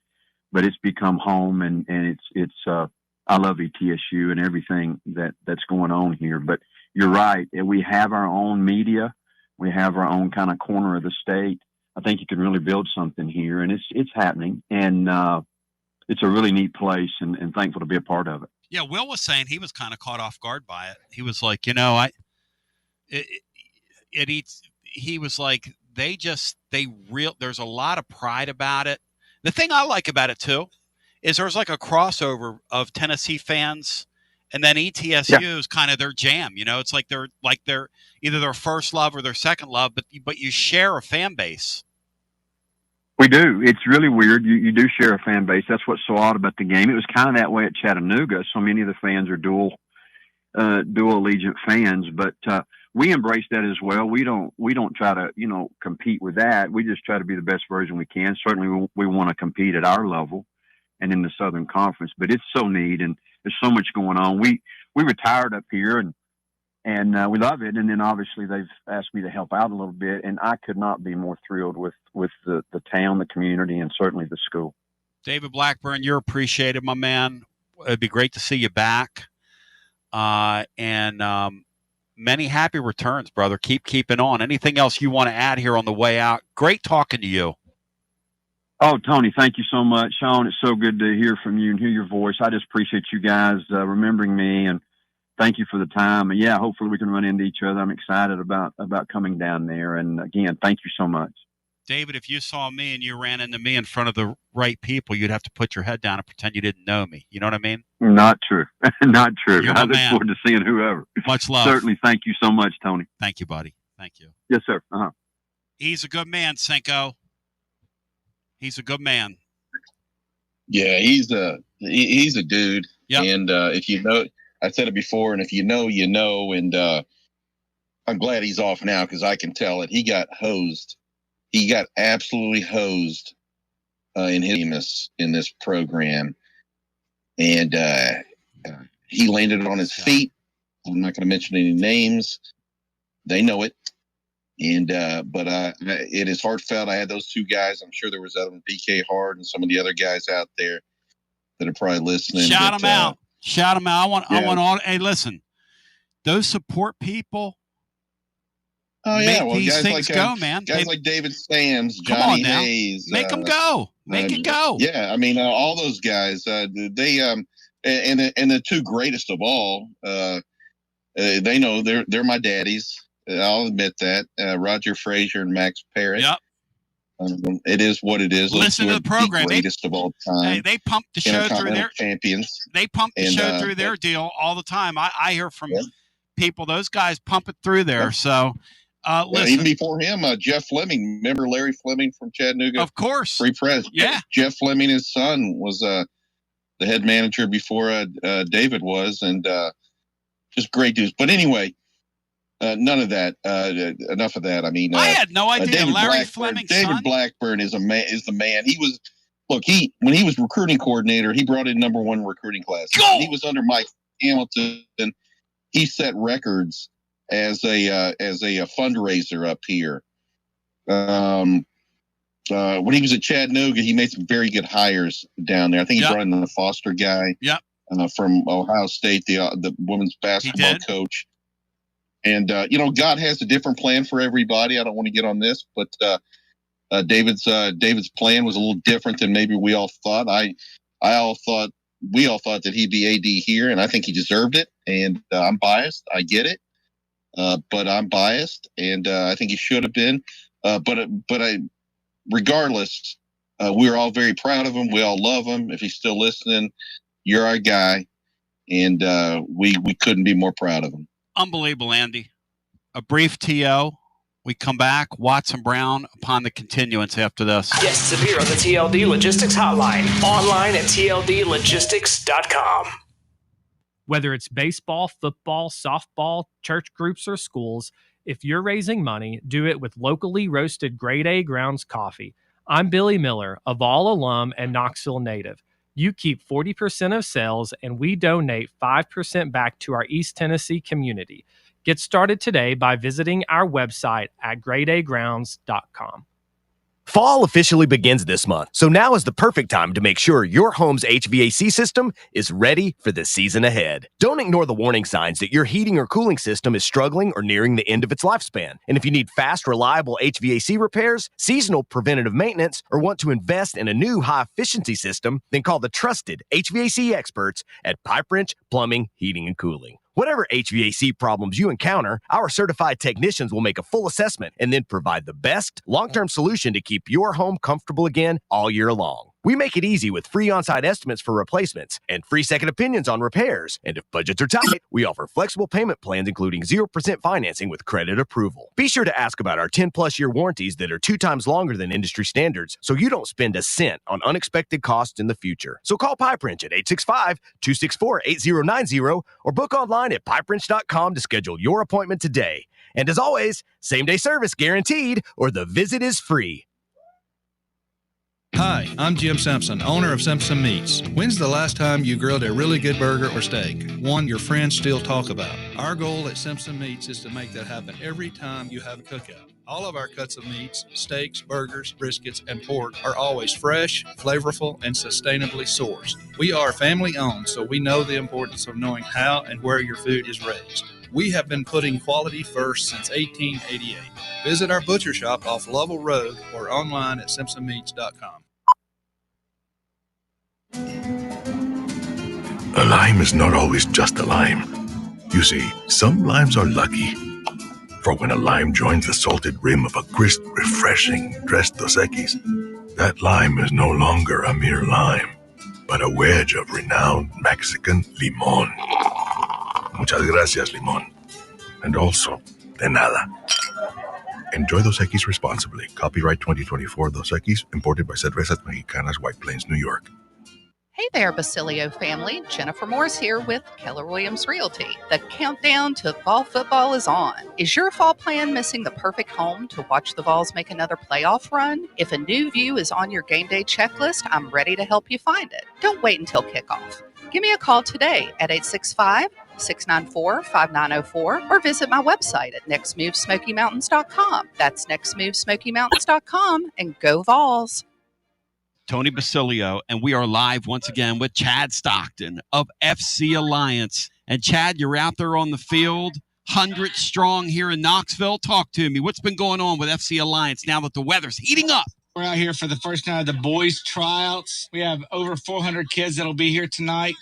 S5: it's become home, and it's I love ETSU and everything that's going on here. But you're right. We have our own media. We have our own kind of corner of the state. I think you can really build something here, and it's happening. And it's a really neat place, and thankful to be a part of it.
S1: Yeah, Will was saying he was kind of caught off guard by it. He was like, he was like, there's a lot of pride about it. The thing I like about it too is there's like a crossover of Tennessee fans, and then ETSU is kind of their jam. It's like they're either their first love or their second love, but you share a fan base.
S5: We do. It's really weird. You do share a fan base. That's what's so odd about the game. It was kind of that way at Chattanooga. So many of the fans are dual allegiant fans, but we embrace that as well. We don't try to compete with that. We just try to be the best version we can. Certainly, we want to compete at our level and in the Southern Conference. But it's so neat, and there's so much going on. We retired up here, and we love it. And then obviously they've asked me to help out a little bit, and I could not be more thrilled with the town, the community, and certainly the school.
S1: David Blackburn, you're appreciated, my man. It'd be great to see you back. And many happy returns, brother. Keep keeping on. Anything else you want to add here on the way out? Great talking to you.
S5: Oh, Tony, thank you so much. Sean, it's so good to hear from you and hear your voice. I just appreciate you guys remembering me, and thank you for the time. And yeah, hopefully we can run into each other. I'm excited about coming down there. And again, thank you so much.
S1: David, if you saw me and you ran into me in front of the right people, you'd have to put your head down and pretend you didn't know me. You know what I mean?
S5: Not true. Not true.
S1: You're
S5: I look
S1: man.
S5: forward to seeing whoever.
S1: Much love.
S5: Certainly. Thank you so much, Tony.
S1: Thank you, buddy. Thank you.
S5: Yes, sir. Uh-huh.
S1: He's a good man, Cinco. He's a good man.
S3: Yeah, he's a dude.
S1: Yep.
S3: And if you know, I said it before, and if you know, you know. And I'm glad he's off now because I can tell it. He got hosed. He got absolutely hosed in this program, and he landed on his feet. I'm not going to mention any names. They know it, and but it is heartfelt. I had those two guys. I'm sure there was other PK Hard and some of the other guys out there that are probably listening.
S1: Shout them out. Shout them out. I want all. Hey, listen, those support people.
S3: Oh yeah,
S1: make these things go, man.
S3: Guys like David Sams, Johnny Hayes,
S1: make them go, make it go.
S3: Yeah, I mean all those guys. They and the two greatest of all. They know they're my daddies. I'll admit that. Roger Frazier and Max Parrott.
S1: Yep.
S3: It is what it is.
S1: Listen to the program.
S3: The greatest of all time.
S1: Hey, they pump the show through their
S3: champions.
S1: They pump the show through their deal all the time. I hear from people. Those guys pump it through there. So. Listen.
S3: Even before him, Jeff Fleming. Remember Larry Fleming from Chattanooga?
S1: Of course.
S3: Free press.
S1: Yeah.
S3: Jeff Fleming, his son, was the head manager before David was, and just great dudes. But anyway, none of that. Enough of that. I mean,
S1: I had no idea Larry Fleming's son.
S3: David Blackburn is the man. He was when he was recruiting coordinator, he brought in #1 recruiting class. He was under Mike Hamilton. He set records as a fundraiser up here. When he was at Chattanooga, he made some very good hires down there. I think he brought in the Foster guy from Ohio State, the women's basketball coach. And, God has a different plan for everybody. I don't want to get on this, but David's plan was a little different than maybe we all thought. We all thought that he'd be AD here, and I think he deserved it. And I'm biased. I get it. But I'm biased, and I think he should have been. Regardless, we're all very proud of him. We all love him. If he's still listening, you're our guy, and we couldn't be more proud of him.
S1: Unbelievable, Andy. A brief TO. We come back, Watson Brown upon the continuance after this.
S6: Guests appear on the TLD Logistics Hotline, online at tldlogistics.com.
S4: Whether it's baseball, football, softball, church groups, or schools, if you're raising money, do it with locally roasted grade A grounds coffee. I'm Billy Miller, a Vol alum and Knoxville native. You keep 40% of sales, and we donate 5% back to our East Tennessee community. Get started today by visiting our website at gradeagrounds.com.
S22: Fall officially begins this month, so now is the perfect time to make sure your home's HVAC system is ready for the season ahead. Don't ignore the warning signs that your heating or cooling system is struggling or nearing the end of its lifespan. And if you need fast, reliable HVAC repairs, seasonal preventative maintenance, or want to invest in a new high-efficiency system, then call the trusted HVAC experts at Pipe Wrench Plumbing, Heating, and Cooling. Whatever HVAC problems you encounter, our certified technicians will make a full assessment and then provide the best long-term solution to keep your home comfortable again all year long. We make it easy with free on-site estimates for replacements and free second opinions on repairs. And if budgets are tight, we offer flexible payment plans including 0% financing with credit approval. Be sure to ask about our 10-plus year warranties that are 2 times longer than industry standards so you don't spend a cent on unexpected costs in the future. So call Pipe Wrench at 865-264-8090 or book online at pipewrench.com to schedule your appointment today. And as always, same-day service guaranteed or the visit is free.
S14: Hi, I'm Jim Simpson, owner of Simpson Meats. When's the last time you grilled a really good burger or steak? One your friends still talk about. Our goal at Simpson Meats is to make that happen every time you have a cookout. All of our cuts of meats, steaks, burgers, briskets, and pork are always fresh, flavorful, and sustainably sourced. We are family-owned, so we know the importance of knowing how and where your food is raised. We have been putting quality first since 1888. Visit our butcher shop off Lovell Road or online at simpsonmeats.com.
S23: A lime is not always just a lime. You see, some limes are lucky. For when a lime joins the salted rim of a crisp, refreshing Tres Dos Equis, that lime is no longer a mere lime, but a wedge of renowned Mexican limón. Muchas gracias, limón. And also, de nada. Enjoy Dos Equis responsibly. Copyright 2024 Dos Equis, imported by Cervezas Mexicanas, White Plains, New York.
S18: Hey there, Basilio family. Jennifer Morris here with Keller Williams Realty. The countdown to fall football is on. Is your fall plan missing the perfect home to watch the Vols make another playoff run? If a new view is on your game day checklist, I'm ready to help you find it. Don't wait until kickoff. Give me a call today at 865-694-5904 or visit my website at nextmovesmokymountains.com. That's nextmovesmokymountains.com, and go Vols.
S1: Tony Basilio, and we are live once again with Chad Stockton of FC Alliance. And Chad, you're out there on the field, 100 strong here in Knoxville. Talk to me. What's been going on with FC Alliance now that the weather's heating up?
S24: We're out here for the first night of the boys' tryouts. We have over 400 kids that'll be here tonight.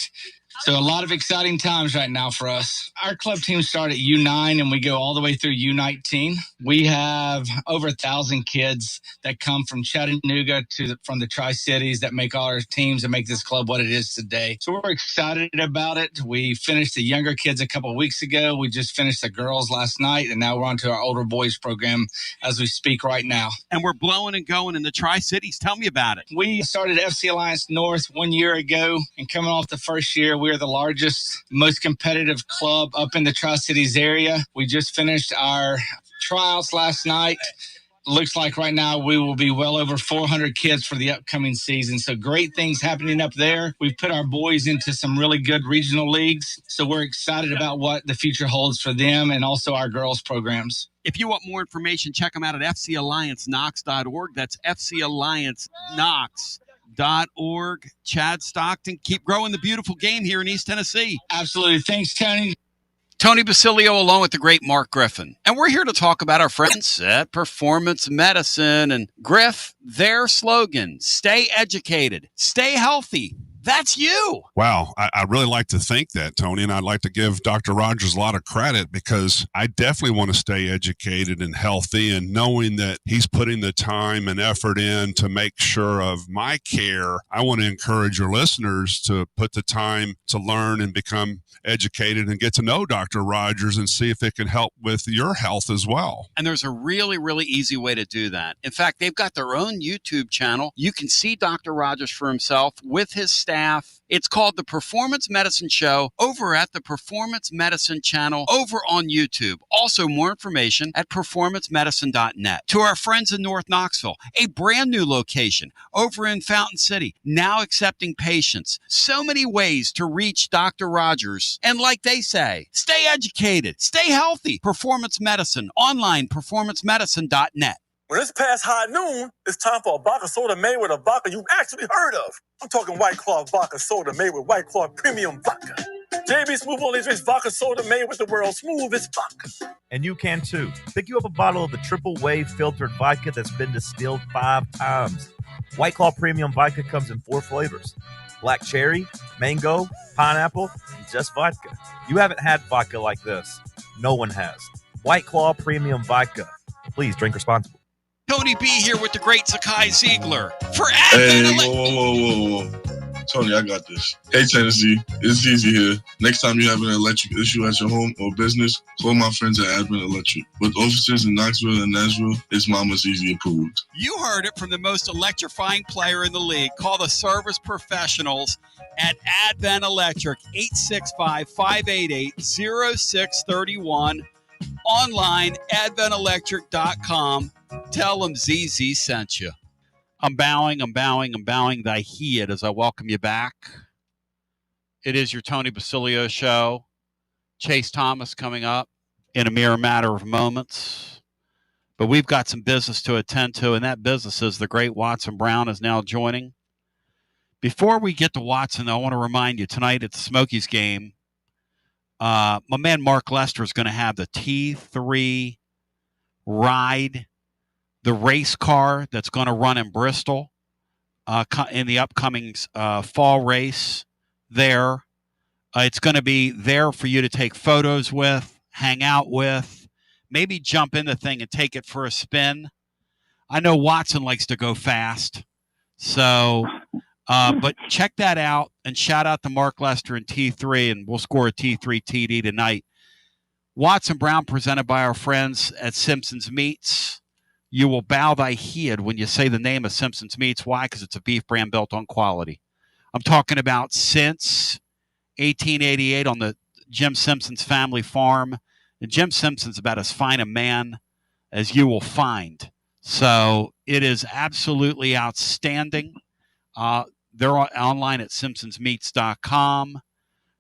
S24: So a lot of exciting times right now for us. Our club team start at U9 and we go all the way through U19. We have over 1,000 kids that come from Chattanooga from the Tri-Cities that make all our teams and make this club what it is today. So we're excited about it. We finished the younger kids a couple of weeks ago. We just finished the girls last night, and now we're on to our older boys program as we speak right now.
S1: And we're blowing and going in the Tri-Cities. Tell me about it.
S24: We started FC Alliance North 1 year ago, and coming off the first year, we are the largest, most competitive club up in the Tri-Cities area. We just finished our trials last night, looks like right now we will be well over 400 kids for the upcoming season. So great things happening up there. We've put our boys into some really good regional leagues. So we're excited about what the future holds for them and also our girls programs.
S1: If you want more information, check them out at fcallianceknox.org. That's fcallianceknox.org. Chad Stockton, keep growing the beautiful game here in East Tennessee.
S24: Absolutely. Thanks, Tony.
S1: Tony Basilio along with the great Mark Griffin. And we're here to talk about our friends at Performance Medicine. And Griff, their slogan, stay educated, stay healthy. That's you.
S7: Wow. I really like to think that, Tony, and I'd like to give Dr. Rogers a lot of credit because I definitely want to stay educated and healthy, and knowing that he's putting the time and effort in to make sure of my care. I want to encourage your listeners to put the time to learn and become educated and get to know Dr. Rogers and see if it can help with your health as well.
S1: And there's a really, really easy way to do that. In fact, they've got their own YouTube channel. You can see Dr. Rogers for himself with his staff. It's called The Performance Medicine Show over at the Performance Medicine channel over on YouTube. Also, more information at performancemedicine.net. To our friends in North Knoxville, a brand new location over in Fountain City, now accepting patients. So many ways to reach Dr. Rogers. And like they say, stay educated, stay healthy. Performance Medicine, online, performancemedicine.net.
S8: When it's past high noon, it's time for a vodka soda made with a vodka you've actually heard of. I'm talking White Claw vodka soda made with White Claw premium vodka. JB Smooth only drinks vodka soda made with the world's smoothest vodka.
S9: And you can too. Pick you up a bottle of the triple wave filtered vodka that's been distilled 5 times. White Claw premium vodka comes in 4 flavors: black cherry, mango, pineapple, and just vodka. You haven't had vodka like this. No one has. White Claw premium vodka. Please drink responsibly.
S1: Tony B here with the great Zakai Ziegler for
S20: Hey, whoa. Tony, I got this. Hey, Tennessee, it's Easy here. Next time you have an electric issue at your home or business, call my friends at Advent Electric. With offices in Knoxville and Nashville, it's Mama's Easy approved.
S1: You heard it from the most electrifying player in the league. Call the service professionals at Advent Electric, 865-588-0631. Online, adventelectric.com. Tell them ZZ sent you. I'm bowing thy head as I welcome you back. It is your Tony Basilio show. Chase Thomas coming up in a mere matter of moments. But we've got some business to attend to, and that business is the great Watson Brown is now joining. Before we get to Watson, though, I want to remind you, tonight at the Smokies game, my man Mark Lester is going to have the T3 ride, the race car that's going to run in Bristol in the upcoming fall race there. It's going to be there for you to take photos with, hang out with, maybe jump in the thing and take it for a spin. I know Watson likes to go fast, so but check that out and shout out to Mark Lester and T3, and we'll score a T3 TD tonight. Watson Brown presented by our friends at Simpson's Meats. You will bow thy head when you say the name of Simpson's Meats. Why? Because it's a beef brand built on quality. I'm talking about since 1888 on the Jim Simpson's family farm. And Jim Simpson's about as fine a man as you will find. So it is absolutely outstanding. They're online at simpsonsmeats.com.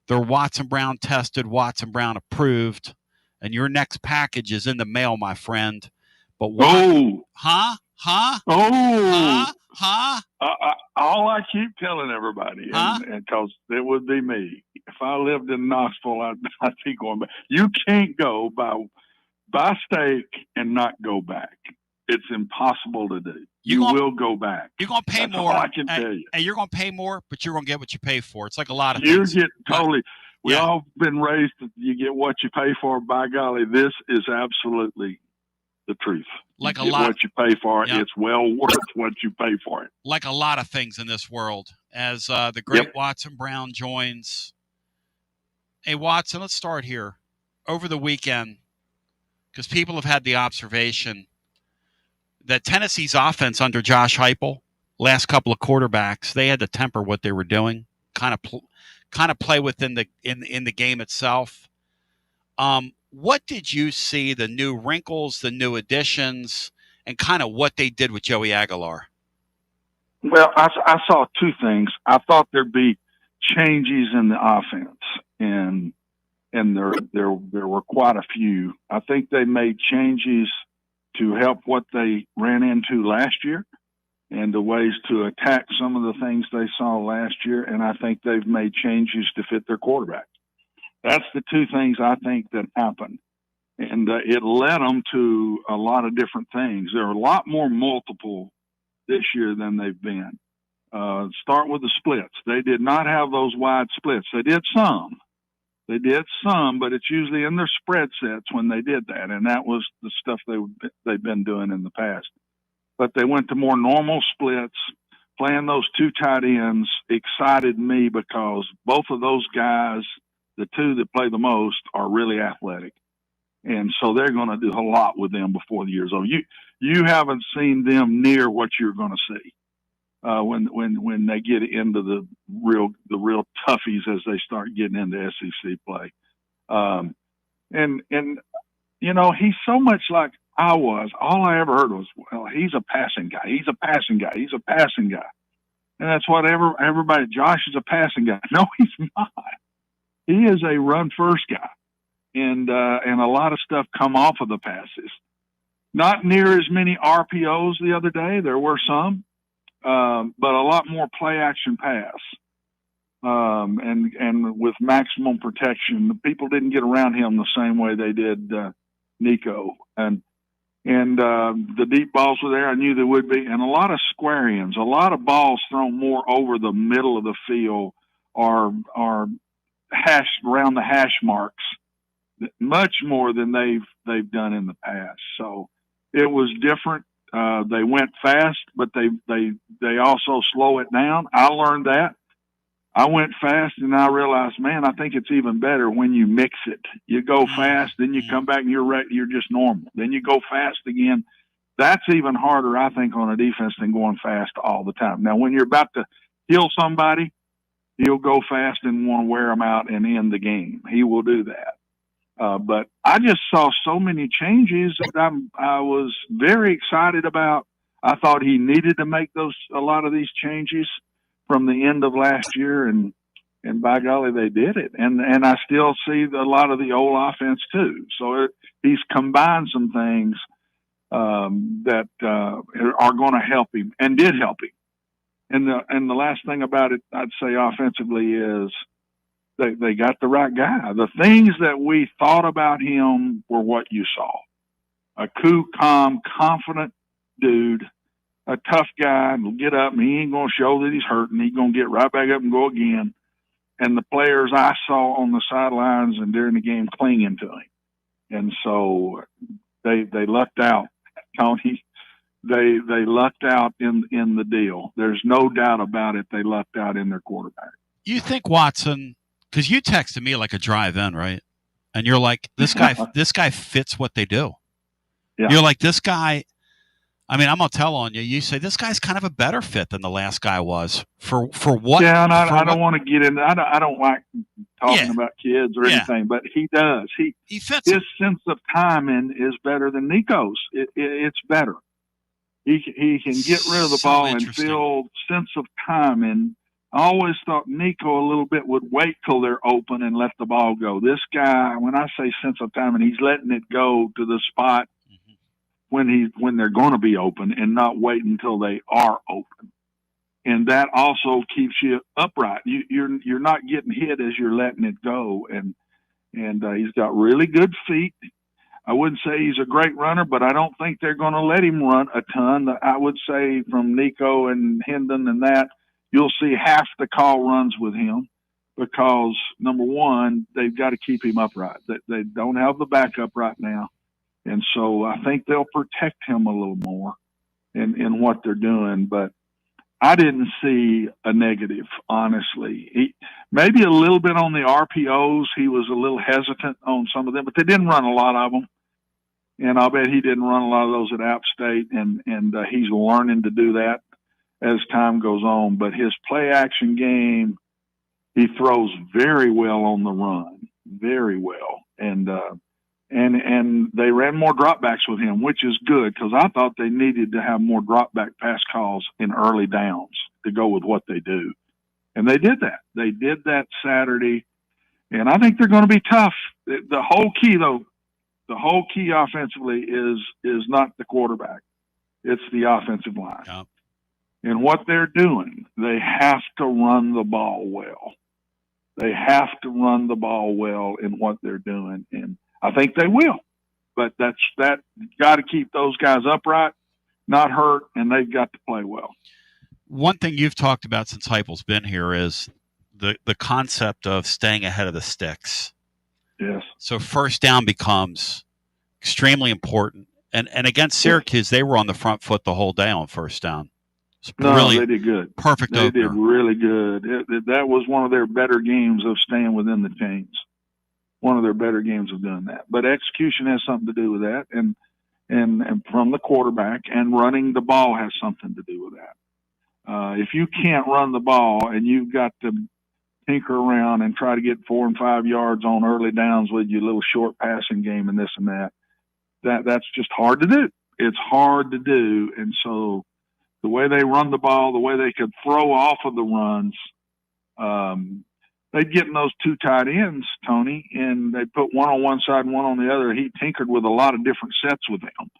S1: They're Watson Brown tested, Watson Brown approved. And your next package is in the mail, my friend. But
S10: all I keep telling everybody, and because it would be me, if I lived in Knoxville, I'd be going back. You can't go buy steak and not go back. It's impossible to do. You will go back.
S1: You're going to pay more.
S10: All I can tell you.
S1: And you're going to pay more, but you're going to get what you pay for. It's like a lot of
S10: you
S1: things.
S10: Get totally. We all been raised that you get what you pay for. By golly, this is absolutely the truth.
S1: Like
S10: you
S1: a lot.
S10: What you pay for, it's well worth what you pay for it.
S1: Like a lot of things in this world. As the great Watson Brown joins. Hey, Watson, let's start here. Over the weekend, because people have had the observation that Tennessee's offense under Josh Heupel, last couple of quarterbacks, they had to temper what they were doing, kind of play within the in the game itself. What did you see, the new wrinkles, the new additions, and kind of what they did with Joey Aguilar?
S10: Well, I saw two things. I thought there'd be changes in the offense, and there were quite a few. I think they made changes to help what they ran into last year and the ways to attack some of the things they saw last year, and I think they've made changes to fit their quarterback. That's the two things I think that happened, and it led them to a lot of different things. There are a lot more multiple this year than they've been. Start with the splits. They did not have those wide splits. They did some, but it's usually in their spread sets when they did that, and that was the stuff they've been doing in the past. But they went to more normal splits. Playing those two tight ends excited me because both of those guys, the two that play the most, are really athletic. And so they're going to do a lot with them before the year's over. You haven't seen them near what you're going to see when they get into the real toughies as they start getting into SEC play. And you know, he's so much like I was. All I ever heard was, well, he's a passing guy. He's a passing guy. He's a passing guy. And that's what everybody, Josh is a passing guy. No, he's not. He is a run first guy. And a lot of stuff come off of the passes. Not near as many RPOs the other day. There were some, but a lot more play action pass. And with maximum protection, the people didn't get around him the same way they did Nico. And the deep balls were there. I knew they would be. And a lot of square-ins, a lot of balls thrown more over the middle of the field are hashed around the hash marks, much more than they've done in the past. So it was different. They went fast, but they also slow it down. I learned that. I went fast, and I realized, man, I think it's even better when you mix it. You go fast, then you come back and you're just normal. Then you go fast again. That's even harder, I think, on a defense than going fast all the time. Now, when you're about to kill somebody, he'll go fast and want to wear them out and end the game. He will do that. But I just saw so many changes that I was very excited about. I thought he needed to make a lot of these changes from the end of last year, and by golly, they did it. And I still see a lot of the old offense too. So he's combined some things that are going to help him and did help him. And the last thing about it, I'd say offensively is they got the right guy. The things that we thought about him were what you saw. A cool, calm, confident dude, a tough guy, and will get up and he ain't going to show that he's hurting. He's going to get right back up and go again. And the players I saw on the sidelines and during the game clinging to him. And so they lucked out, Tony. They lucked out in the deal. There's no doubt about it. They lucked out in their quarterback.
S1: You think Watson, because you texted me like a drive-in, right? And you're like, this guy fits what they do. Yeah. You're like, this guy, I mean, I'm going to tell on you. You say this guy's kind of a better fit than the last guy was for what? Yeah, and
S10: I don't want to get into. I don't like talking about kids or anything, but he does. He fits. His sense of timing is better than Nico's. It's better. He can get rid of the ball and feel sense of timing. I always thought Nico a little bit would wait till they're open and let the ball go. This guy, when I say sense of timing, he's letting it go to the spot when they're going to be open and not wait until they are open. And that also keeps you upright. You're not getting hit as you're letting it go. And he's got really good feet. I wouldn't say he's a great runner, but I don't think they're going to let him run a ton. I would say from Nico and Hendon and that, you'll see half the call runs with him because, number one, they've got to keep him upright. They don't have the backup right now. And so I think they'll protect him a little more in what they're doing. But I didn't see a negative, honestly. Maybe a little bit on the RPOs. He was a little hesitant on some of them, but they didn't run a lot of them. And I'll bet he didn't run a lot of those at App State, and he's learning to do that as time goes on. But his play-action game, he throws very well on the run, very well. And And they ran more dropbacks with him, which is good because I thought they needed to have more dropback pass calls in early downs to go with what they do. And they did that. They did that Saturday. And I think they're going to be tough. The whole key, though, the whole key offensively is not the quarterback. It's the offensive line.
S1: Yeah.
S10: And what they're doing, they have to run the ball well. They have to run the ball well in what they're doing. And I think they will. But that got to keep those guys upright, not hurt, and they've got to play well.
S1: One thing you've talked about since Heupel's been here is the concept of staying ahead of the sticks.
S10: Yes.
S1: So first down becomes extremely important. And against Syracuse, they were on the front foot the whole day on first down.
S10: No, they did good.
S1: Perfect
S10: They
S1: opener.
S10: did really good. That was one of their better games of staying within the chains. One of their better games of doing that. But execution has something to do with that, and from the quarterback, and running the ball has something to do with that. If you can't run the ball and you've got to tinker around and try to get 4 and 5 yards on early downs with your little short passing game and this and that's just hard to do. It's hard to do, and so the way they run the ball, the way they could throw off of the runs, they'd get in those two tight ends, Tony, and they put one on one side and one on the other. He tinkered with a lot of different sets with them.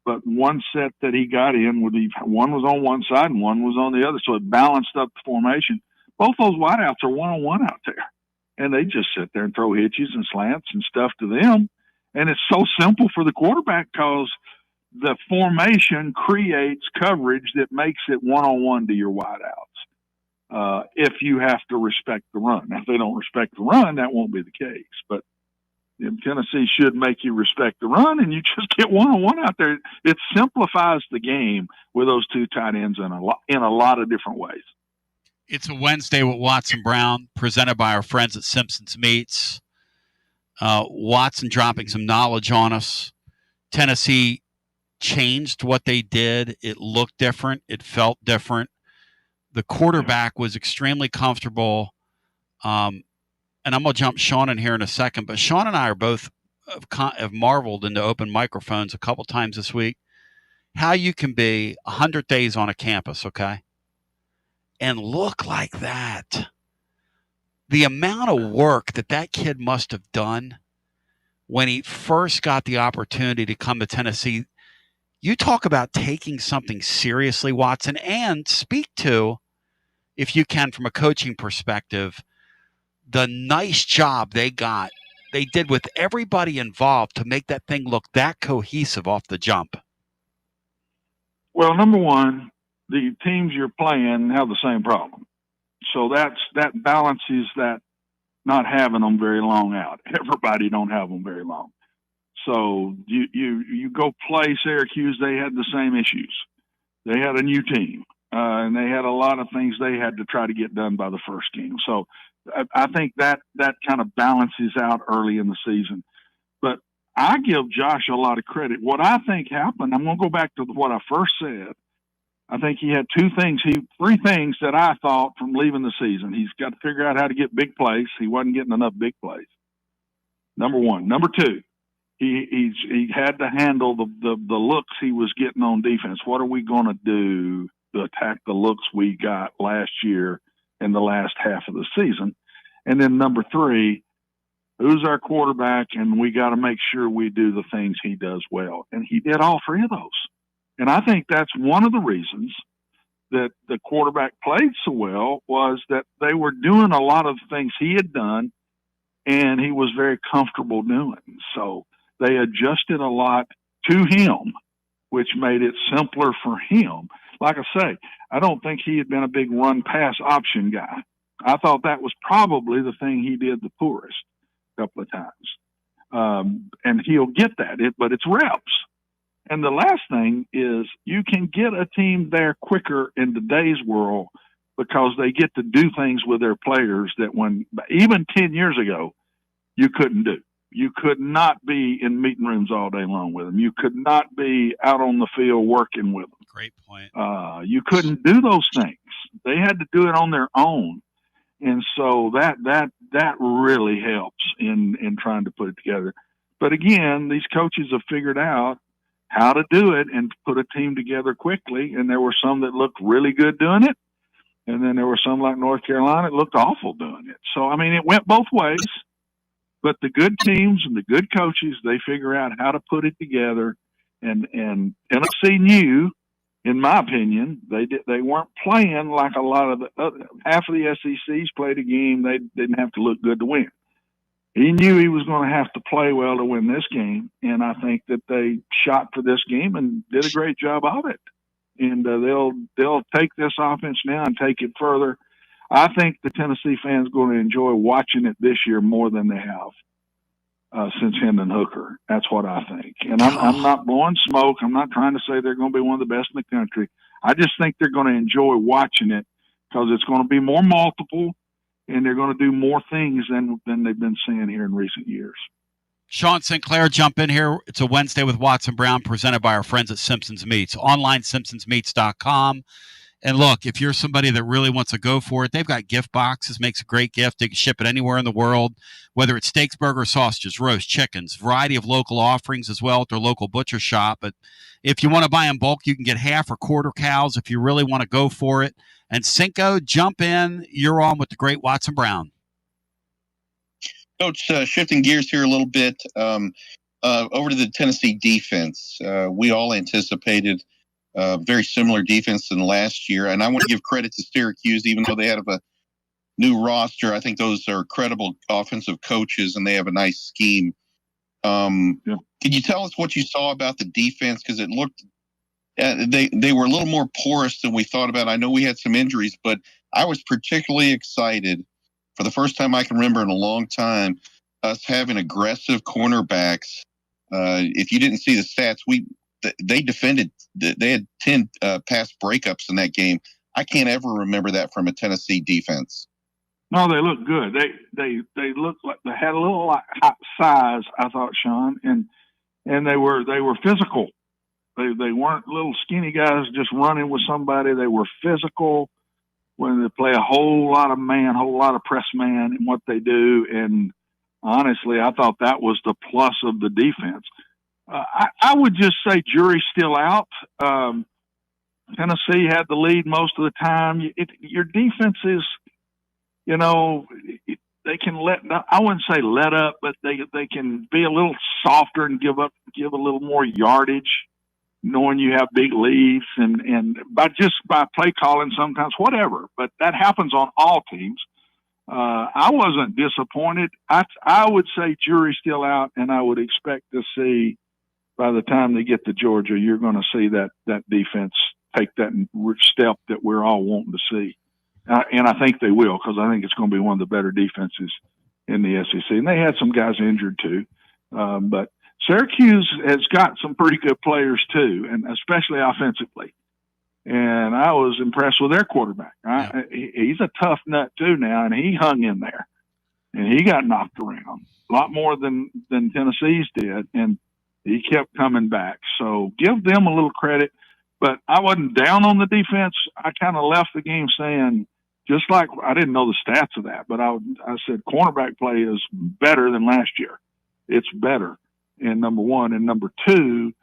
S10: But one set that he got in would be one was on one side and one was on the other. So it balanced up the formation. Both those wideouts are one-on-one out there. And they just sit there and throw hitches and slants and stuff to them. And it's so simple for the quarterback because the formation creates coverage that makes it one-on-one to your wideouts. If you have to respect the run. Now, if they don't respect the run, that won't be the case. But Tennessee should make you respect the run, and you just get one-on-one out there. It simplifies the game with those two tight ends in a lot of different ways.
S1: It's a Wednesday with Watson Brown, presented by our friends at Simpson's Meats. Watson dropping some knowledge on us. Tennessee changed what they did. It looked different. It felt different. The quarterback was extremely comfortable. And I'm going to jump Sean in here in a second, but Sean and I are both have marveled into open microphones a couple times this week how you can be 100 days on a campus, okay, and look like that. The amount of work that kid must have done when he first got the opportunity to come to Tennessee. You talk about taking something seriously, Watson, and speak to, if you can, from a coaching perspective, the nice job they did with everybody involved to make that thing look that cohesive off the jump.
S10: Well, number one, the teams you're playing have the same problem. So that balances that not having them very long out. Everybody don't have them very long. So you go play Syracuse, they had the same issues. They had a new team, and they had a lot of things they had to try to get done by the first game. So I think that kind of balances out early in the season. But I give Josh a lot of credit. What I think happened, I'm going to go back to what I first said. I think he had three things that I thought from leaving the season. He's got to figure out how to get big plays. He wasn't getting enough big plays. Number one. Number two, he had to handle the looks he was getting on defense. What are we going to do to attack the looks we got last year in the last half of the season? And then number three, who's our quarterback? And we got to make sure we do the things he does well. And he did all three of those. And I think that's one of the reasons that the quarterback played so well was that they were doing a lot of things he had done and he was very comfortable doing. So they adjusted a lot to him, which made it simpler for him. Like I say, I don't think he had been a big run-pass option guy. I thought that was probably the thing he did the poorest a couple of times. And he'll get that, but it's reps. And the last thing is you can get a team there quicker in today's world because they get to do things with their players that even 10 years ago, you couldn't do. You could not be in meeting rooms all day long with them. You could not be out on the field working with them.
S1: Great point.
S10: You couldn't do those things. They had to do it on their own. And so that really helps in trying to put it together. But again, these coaches have figured out how to do it and put a team together quickly. And there were some that looked really good doing it. And then there were some like North Carolina that looked awful doing it. So, I mean, it went both ways. But the good teams and the good coaches, they figure out how to put it together. And Tennessee knew, in my opinion, they weren't playing like a lot of the other, half of the SECs played a game they didn't have to look good to win. He knew he was going to have to play well to win this game, and I think that they shot for this game and did a great job of it. And they'll take this offense now and take it further. I think the Tennessee fans are going to enjoy watching it this year more than they have since Hendon Hooker. That's what I think. And I'm not blowing smoke. I'm not trying to say they're going to be one of the best in the country. I just think they're going to enjoy watching it because it's going to be more multiple, and they're going to do more things than they've been seeing here in recent years.
S1: Sean Sinclair, jump in here. It's a Wednesday with Watson Brown presented by our friends at Simpsons Meats. Online, simpsonsmeats.com. And look, if you're somebody that really wants to go for it, they've got gift boxes, makes a great gift. They can ship it anywhere in the world, whether it's steaks, burgers, sausages, roast, chickens, variety of local offerings as well at their local butcher shop. But if you want to buy in bulk, you can get half or quarter cows if you really want to go for it. And Cinco, jump in. You're on with the great Watson Brown.
S3: Coach, shifting gears here a little bit, over to the Tennessee defense. We all anticipated very similar defense than last year. And I want to give credit to Syracuse, even though they have a new roster. I think those are credible offensive coaches, and they have a nice scheme. Can you tell us what you saw about the defense? Because it looked they were a little more porous than we thought about. I know we had some injuries, but I was particularly excited for the first time I can remember in a long time, us having aggressive cornerbacks. If you didn't see the stats, they defended. They had 10 pass breakups in that game. I can't ever remember that from a Tennessee defense.
S10: No, they looked good. They looked like they had a little hot size, I thought, Sean, and they were physical. They weren't little skinny guys just running with somebody. They were physical when they play a whole lot of press man in what they do. And honestly, I thought that was the plus of the defense. I would just say jury's still out. Tennessee had the lead most of the time. Your defense is, they can I wouldn't say let up, but they can be a little softer and give a little more yardage, knowing you have big leads and by play calling sometimes, whatever. But that happens on all teams. I wasn't disappointed. I would say jury's still out, and I would expect to see by the time they get to Georgia, you're going to see that defense take that step that we're all wanting to see. And I think they will, because I think it's going to be one of the better defenses in the SEC. And they had some guys injured too. But Syracuse has got some pretty good players too, and especially offensively. And I was impressed with their quarterback. He's a tough nut too now, and he hung in there. And he got knocked around a lot more than Tennessee's did. And he kept coming back. So give them a little credit. But I wasn't down on the defense. I kind of left the game saying, just like I didn't know the stats of that, but I said cornerback play is better than last year. It's better. And number one. And number two,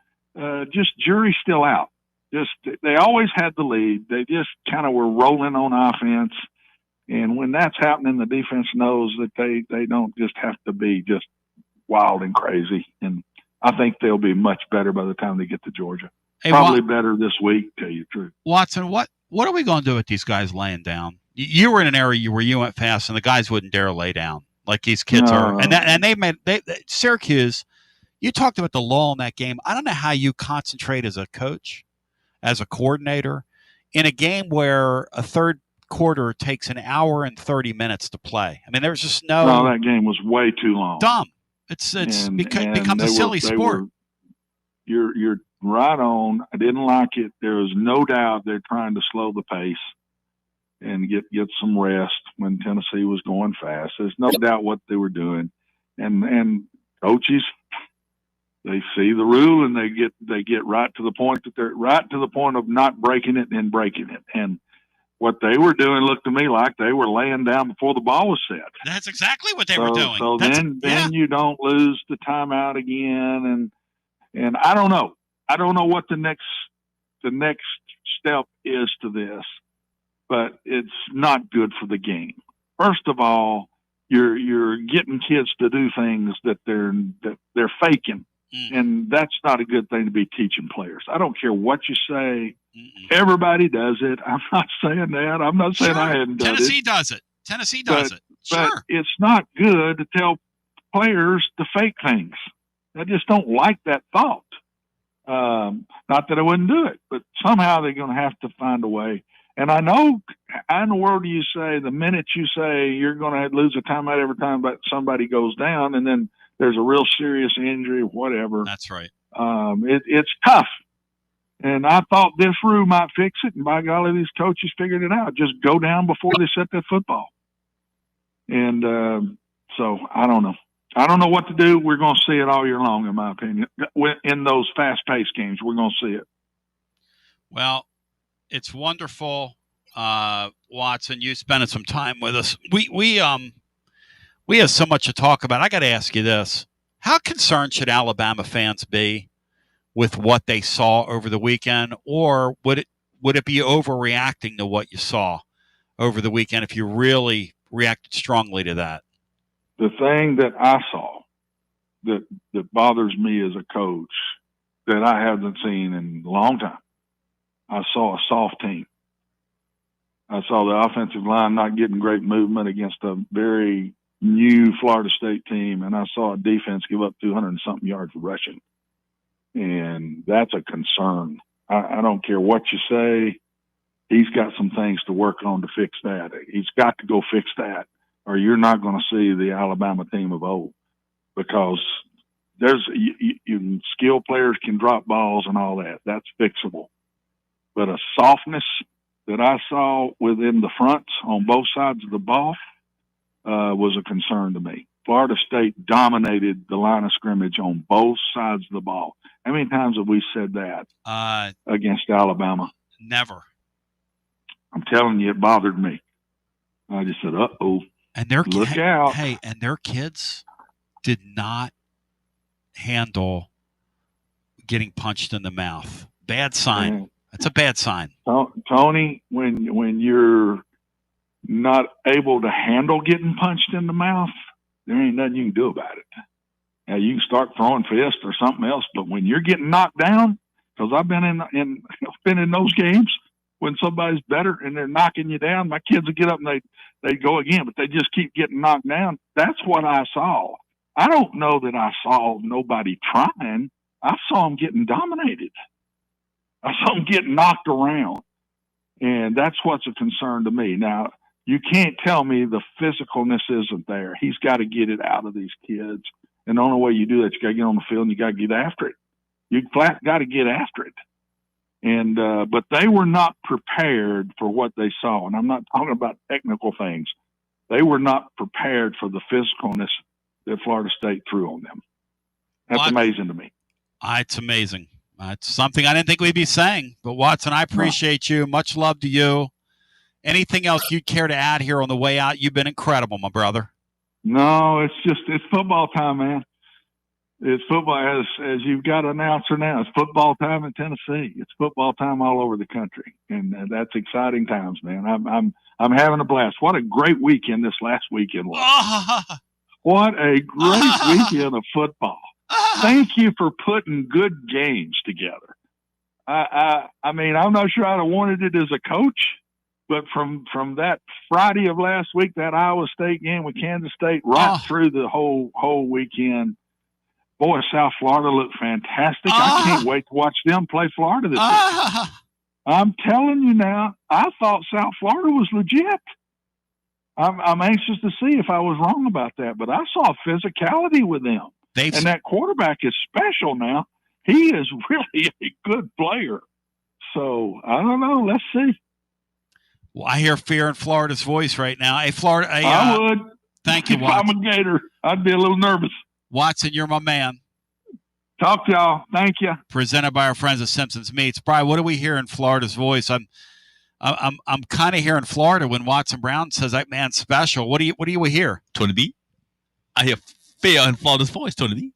S10: just jury's still out. They always had the lead. They just kind of were rolling on offense. And when that's happening, the defense knows that they don't just have to be just wild and crazy. And I think they'll be much better by the time they get to Georgia. Hey, probably better this week, to tell you the truth.
S1: Watson, what are we going to do with these guys laying down? You were in an area where you went fast, and the guys wouldn't dare lay down like these kids are. And they Syracuse. You talked about the lull in that game. I don't know how you concentrate as a coach, as a coordinator, in a game where a third quarter takes an hour and 30 minutes to play. I mean, there's just no.
S10: That game was way too long.
S1: Dumb. It becomes a silly sport.
S10: You're right on. I didn't like it. There was no doubt they're trying to slow the pace and get some rest when Tennessee was going fast. There's no doubt what they were doing. And coaches, they see the rule and they get right to the point that they're right to the point of not breaking it and breaking it. And what they were doing looked to me like they were laying down before the ball was set.
S1: That's exactly what they were doing.
S10: So then you don't lose the timeout again, and I don't know. I don't know what the next step is to this, but it's not good for the game. First of all, you're getting kids to do things that they're faking. And that's not a good thing to be teaching players. I don't care what you say. Everybody does it. I'm not saying that. I'm not saying I hadn't done
S1: Tennessee
S10: it.
S1: does it. Tennessee does it.
S10: But it's not good to tell players to fake things. I just don't like that thought. Not that I wouldn't do it, but somehow they're going to have to find a way. And I know, how in the world do you say the minute you say you're going to lose a timeout every time somebody goes down, and then there's a real serious injury or whatever.
S1: That's right.
S10: It's tough. And I thought this rule might fix it, and by golly, these coaches figured it out. Just go down before they set that football. And so I don't know. I don't know what to do. We're going to see it all year long, in my opinion. In those fast-paced games, we're going to see it.
S1: Well, it's wonderful, Watson. You spending some time with us. We have so much to talk about. I got to ask you this: how concerned should Alabama fans be with what they saw over the weekend, or would it be overreacting to what you saw over the weekend if you really reacted strongly to that?
S10: The thing that I saw that bothers me as a coach that I haven't seen in a long time, I saw a soft team. I saw the offensive line not getting great movement against a very new Florida State team, and I saw a defense give up 200-something yards rushing. And that's a concern. I don't care what you say. He's got some things to work on to fix that. He's got to go fix that, or you're not going to see the Alabama team of old, because skilled players can drop balls and all that. That's fixable. But a softness that I saw within the fronts on both sides of the ball was a concern to me. Florida State dominated the line of scrimmage on both sides of the ball. How many times have we said that against Alabama?
S1: Never.
S10: I'm telling you, it bothered me. I just said, uh-oh,
S1: and
S10: look out.
S1: Hey, and their kids did not handle getting punched in the mouth. Bad sign. That's a bad sign.
S10: Tony, when you're not able to handle getting punched in the mouth, there ain't nothing you can do about it. Now, you can start throwing fists or something else, but when you're getting knocked down, because I've been in those games when somebody's better and they're knocking you down, my kids would get up and they go again, but they just keep getting knocked down. That's what I saw. I don't know that I saw nobody trying. I saw them getting dominated. I saw them getting knocked around, and that's what's a concern to me. Now, you can't tell me the physicalness isn't there. He's got to get it out of these kids. And the only way you do that, you got to get on the field and you got to get after it. You flat got to get after it. And but they were not prepared for what they saw. And I'm not talking about technical things. They were not prepared for the physicalness that Florida State threw on them. That's amazing to me.
S1: It's amazing. It's something I didn't think we'd be saying. But, Watson, I appreciate you. Much love to you. Anything else you'd care to add here on the way out? You've been incredible, my brother.
S10: No, it's football time, man. It's football, as you've got an announcer now. It's football time in Tennessee. It's football time all over the country, and that's exciting times, man. I'm having a blast. What a great weekend this last weekend was. What a great weekend of football. Thank you for putting good games together. I mean, I'm not sure I'd have wanted it as a coach, but from that Friday of last week, that Iowa State game with Kansas State, right through the whole weekend, boy, South Florida looked fantastic. I can't wait to watch them play Florida this week. I'm telling you now, I thought South Florida was legit. I'm anxious to see if I was wrong about that, but I saw physicality with them. And that quarterback is special now. He is really a good player. So, I don't know. Let's see.
S1: Well, I hear fear in Florida's voice right now. Hey, Florida.
S10: I would.
S1: Thank you,
S10: If
S1: Watson.
S10: I'm a Gator, I'd be a little nervous.
S1: Watson, you're my man.
S10: Talk to y'all. Thank you.
S1: Presented by our friends at Simpson's Meats. Brian, what do we hear in Florida's voice? I'm kind of here in Florida when Watson Brown says that man's special. What do you hear?
S2: Tony B. I hear fear in Florida's voice, Tony B.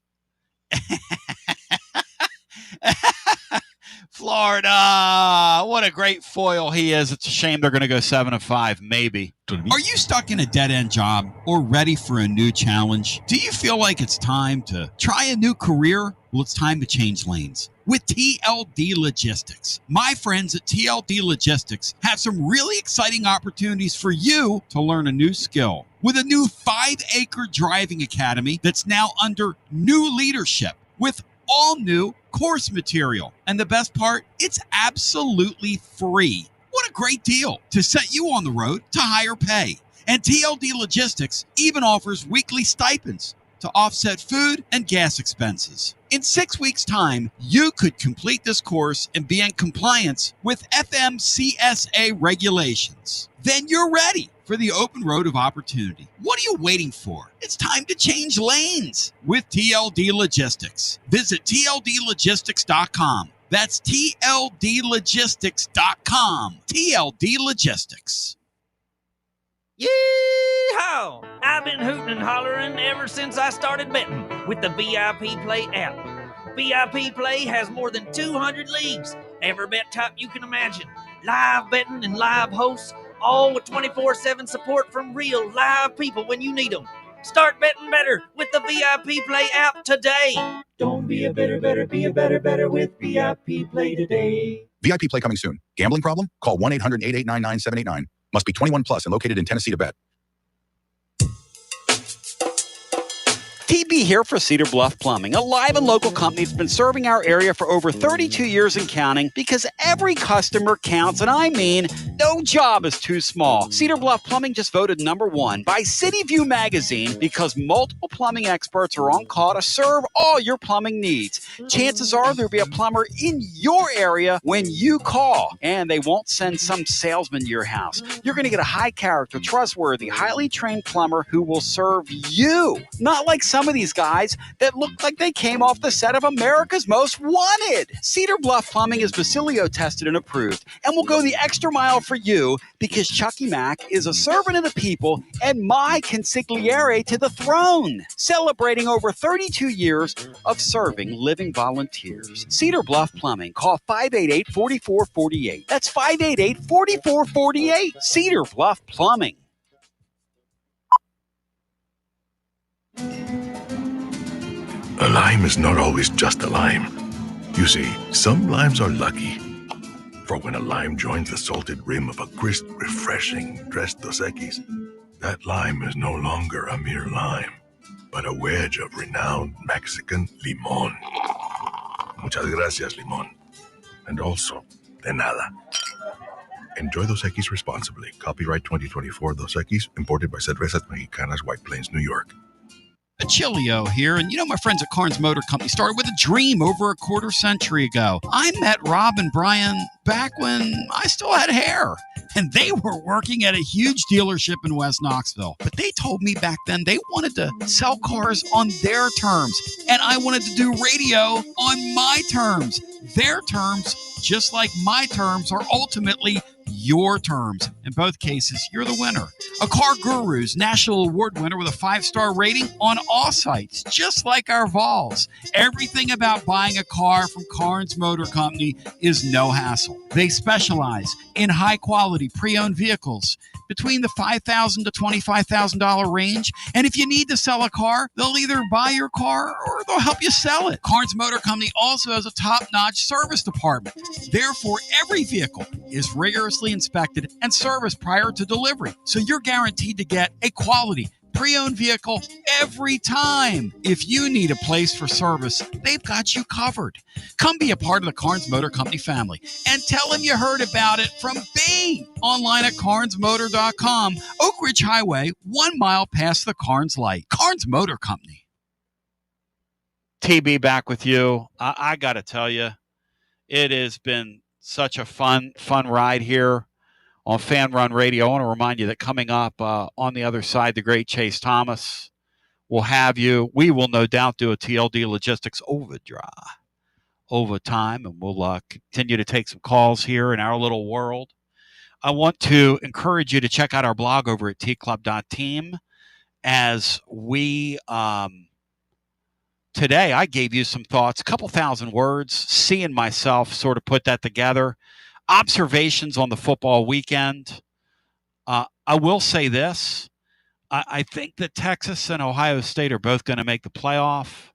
S1: Florida, what a great foil he is. It's a shame they're going to go 7-5, maybe.
S11: Are you stuck in a dead-end job or ready for a new challenge? Do you feel like it's time to try a new career? Well, it's time to change lanes with TLD Logistics. My friends at TLD Logistics have some really exciting opportunities for you to learn a new skill. With a new 5-acre driving academy that's now under new leadership with all new course material. And the best part, it's absolutely free. What a great deal to set you on the road to higher pay. And TLD Logistics even offers weekly stipends to offset food and gas expenses. In 6 weeks' time, you could complete this course and be in compliance with FMCSA regulations. Then you're ready for the open road of opportunity. What are you waiting for? It's time to change lanes with TLD Logistics. Visit tldlogistics.com. That's tldlogistics.com. TLD Logistics.
S13: Yee-haw! I've been hooting and hollering ever since I started betting with the VIP Play app. VIP Play has more than 200 leagues, every bet type you can imagine, live betting and live hosts, all with 24/7 support from real live people when you need them. Start betting better with the VIP Play app today. Don't be a better, be a better with VIP Play today.
S15: VIP Play coming soon. Gambling problem? Call 1-800-889-9789. Must be 21 plus and located in Tennessee to bet.
S1: TB here for Cedar Bluff Plumbing, a live and local company that's been serving our area for over 32 years and counting because every customer counts, and I mean no job is too small. Cedar Bluff Plumbing just voted #1 by City View magazine because multiple plumbing experts are on call to serve all your plumbing needs. Chances are there'll be a plumber in your area when you call, and they won't send some salesman to your house. You're going to get a high character, trustworthy, highly trained plumber who will serve you, not like some of these guys that look like they came off the set of America's Most Wanted. Cedar Bluff Plumbing is Basilio tested and approved and will go the extra mile for you because Chucky Mack is a servant of the people and my consigliere to the throne, celebrating over 32 years of serving living volunteers. Cedar Bluff Plumbing. Call 588-4448. That's 588-4448. Cedar Bluff Plumbing.
S23: A lime is not always just a lime. You see, some limes are lucky. For when a lime joins the salted rim of a crisp, refreshing Tres Dos Equis, that lime is no longer a mere lime, but a wedge of renowned Mexican limon. Muchas gracias, limon. And also, de nada. Enjoy Dos Equis responsibly. Copyright 2024 Dos Equis, imported by Cervezas Mexicanas, White Plains, New York.
S11: Chilio here, and my friends at Carnes Motor Company started with a dream over a quarter century ago. I met Rob and Brian back when I still had hair, and they were working at a huge dealership in West Knoxville. But they told me back then they wanted to sell cars on their terms, and I wanted to do radio on my terms. Their terms, just like my terms, are ultimately your terms. In both cases, you're the winner. A Car Guru's National Award winner with a 5-star rating on all sites, just like our Vols. Everything about buying a car from Carnes Motor Company is no hassle. They specialize in high-quality pre-owned vehicles between the $5,000 to $25,000 range. And if you need to sell a car, they'll either buy your car or they'll help you sell it. Carnes Motor Company also has a top-notch service department. Therefore, every vehicle is rigorously inspected and serviced prior to delivery. So you're guaranteed to get a quality pre-owned vehicle every time. If you need a place for service, they've got you covered. Come be a part of the Carnes Motor Company family and tell them you heard about it from me. Online at carnesmotor.com, Oak Ridge Highway, 1 mile past the Carnes light. Carnes Motor Company.
S1: TB back with you. I got to tell you, it has been such a fun ride here on Fanrun Radio. I want to remind you that coming up on the other side, the great Chase Thomas will have you. We will no doubt do a TLD Logistics overtime, and we'll continue to take some calls here in our little world. I want to encourage you to check out our blog over at tclub.team as we today I gave you some thoughts, a couple thousand words, seeing myself sort of put that together. Observations on the football weekend. I will say this. I think that Texas and Ohio State are both going to make the playoff.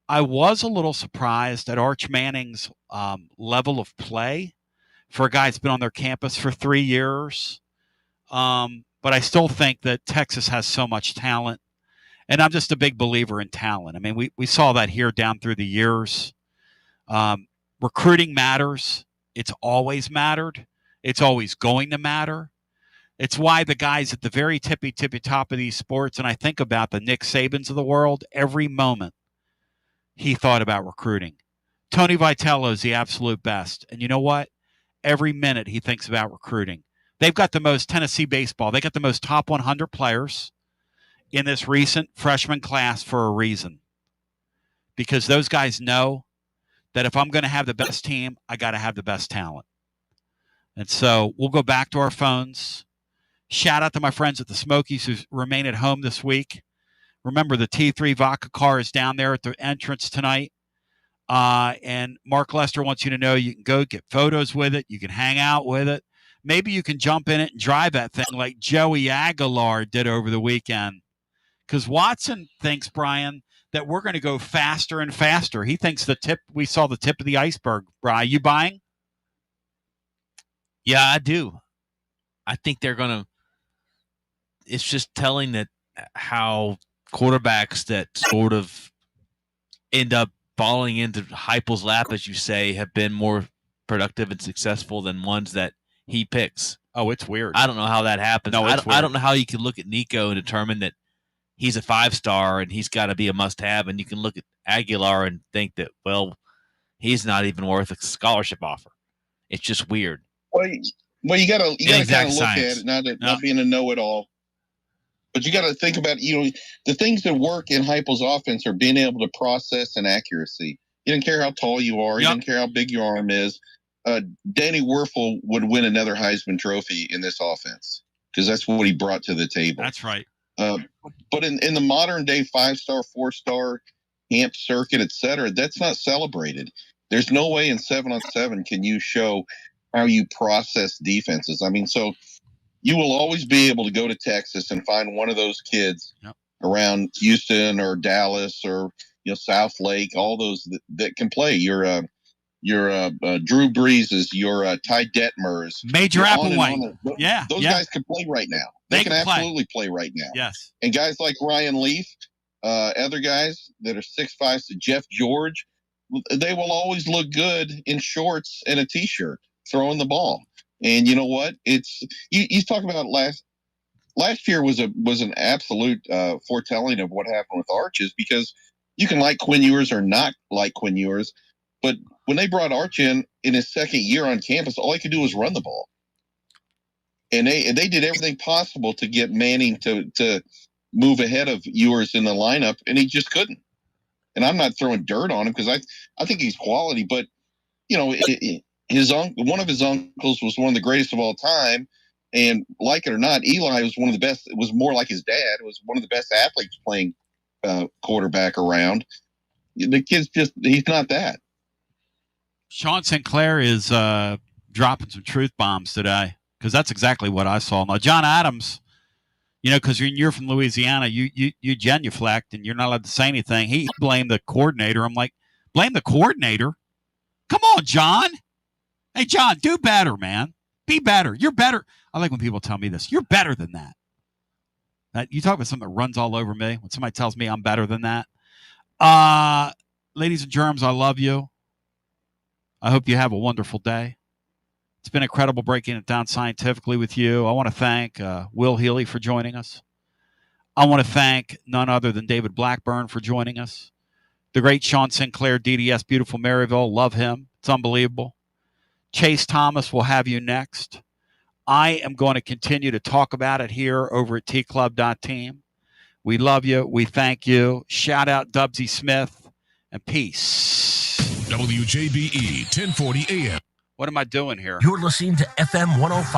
S1: I was a little surprised at Arch Manning's level of play for a guy that's been on their campus for 3 years. But I still think that Texas has so much talent. And I'm just a big believer in talent. I mean, we saw that here down through the years. Recruiting matters. It's always mattered. It's always going to matter. It's why the guys at the very tippy top of these sports, and I think about the Nick Sabans of the world, every moment he thought about recruiting. Tony Vitello is the absolute best. And you know what? Every minute he thinks about recruiting. They've got the most Tennessee baseball. They got the most top 100 players in this recent freshman class for a reason. Because those guys know that if I'm going to have the best team, I got to have the best talent. And so we'll go back to our phones. Shout out to my friends at the Smokies who remain at home this week. Remember, the T3 vodka car is down there at the entrance tonight. And Mark Lester wants you to know you can go get photos with it. You can hang out with it. Maybe you can jump in it and drive that thing like Joey Aguilar did over the weekend. Because Watson thinks, Brian, that we're going to go faster and faster. He thinks we saw the tip of the iceberg. Brian, you buying?
S2: Yeah, I do. I think they're going to – it's just telling that how quarterbacks that sort of end up falling into Heupel's lap, as you say, have been more productive and successful than ones that he picks.
S1: Oh, it's weird.
S2: I don't know how that happens.
S1: No, it's weird.
S2: I don't know how you can look at Nico and determine that he's a 5-star and he's got to be a must-have, and you can look at Aguilar and think that, well, he's not even worth a scholarship offer. It's just weird.
S3: Well, you got to kind of look at it, not being a know-it-all. But you got to think about, the things that work in Heupel's offense are being able to process and accuracy. You don't care how tall you are. You don't care how big your arm is. Danny Werfel would win another Heisman Trophy in this offense because that's what he brought to the table.
S1: That's right.
S3: But in the modern day 5-star, 4-star camp circuit, et cetera, that's not celebrated. There's no way in 7-on-7 can you show how you process defenses. I mean, so you will always be able to go to Texas and find one of those kids around Houston or Dallas or South Lake, all those that can play. Your Drew Breeses, your Ty Detmers,
S1: Major Applewhite.
S3: Those guys can play right now. They can absolutely play right now.
S1: Yes.
S3: And guys like Ryan Leaf, other guys that are 6'5", so Jeff George, they will always look good in shorts and a T-shirt throwing the ball. And you know what? It's you talk about last year was an absolute foretelling of what happened with Arches, because you can like Quinn Ewers or not like Quinn Ewers, but when they brought Arch in his second year on campus, all he could do was run the ball. And they did everything possible to get Manning to move ahead of Ewers in the lineup, and he just couldn't. And I'm not throwing dirt on him because I think he's quality, but one of his uncles was one of the greatest of all time, and like it or not, Eli was one of the best. It was more like his dad. It was one of the best athletes playing quarterback around. The kid's he's not that.
S1: Sean Sinclair is dropping some truth bombs today, because that's exactly what I saw. Now, John Adams, because you're from Louisiana, you genuflect and you're not allowed to say anything. He blamed the coordinator. I'm like, blame the coordinator? Come on, John. Hey, John, do better, man. Be better. You're better. I like when people tell me this. You're better than that. You talk about something that runs all over me. When somebody tells me I'm better than that. Ladies and germs, I love you. I hope you have a wonderful day. It's been incredible breaking it down scientifically with you. I want to thank Will Healy for joining us. I want to thank none other than David Blackburn for joining us. The great Sean Sinclair, DDS, beautiful Maryville. Love him. It's unbelievable. Chase Thomas will have you next. I am going to continue to talk about it here over at tclub.team. We love you. We thank you. Shout out Dubsy Smith, and peace.
S23: WJBE 1040 AM.
S1: What am I doing here?
S6: You're listening to FM 105.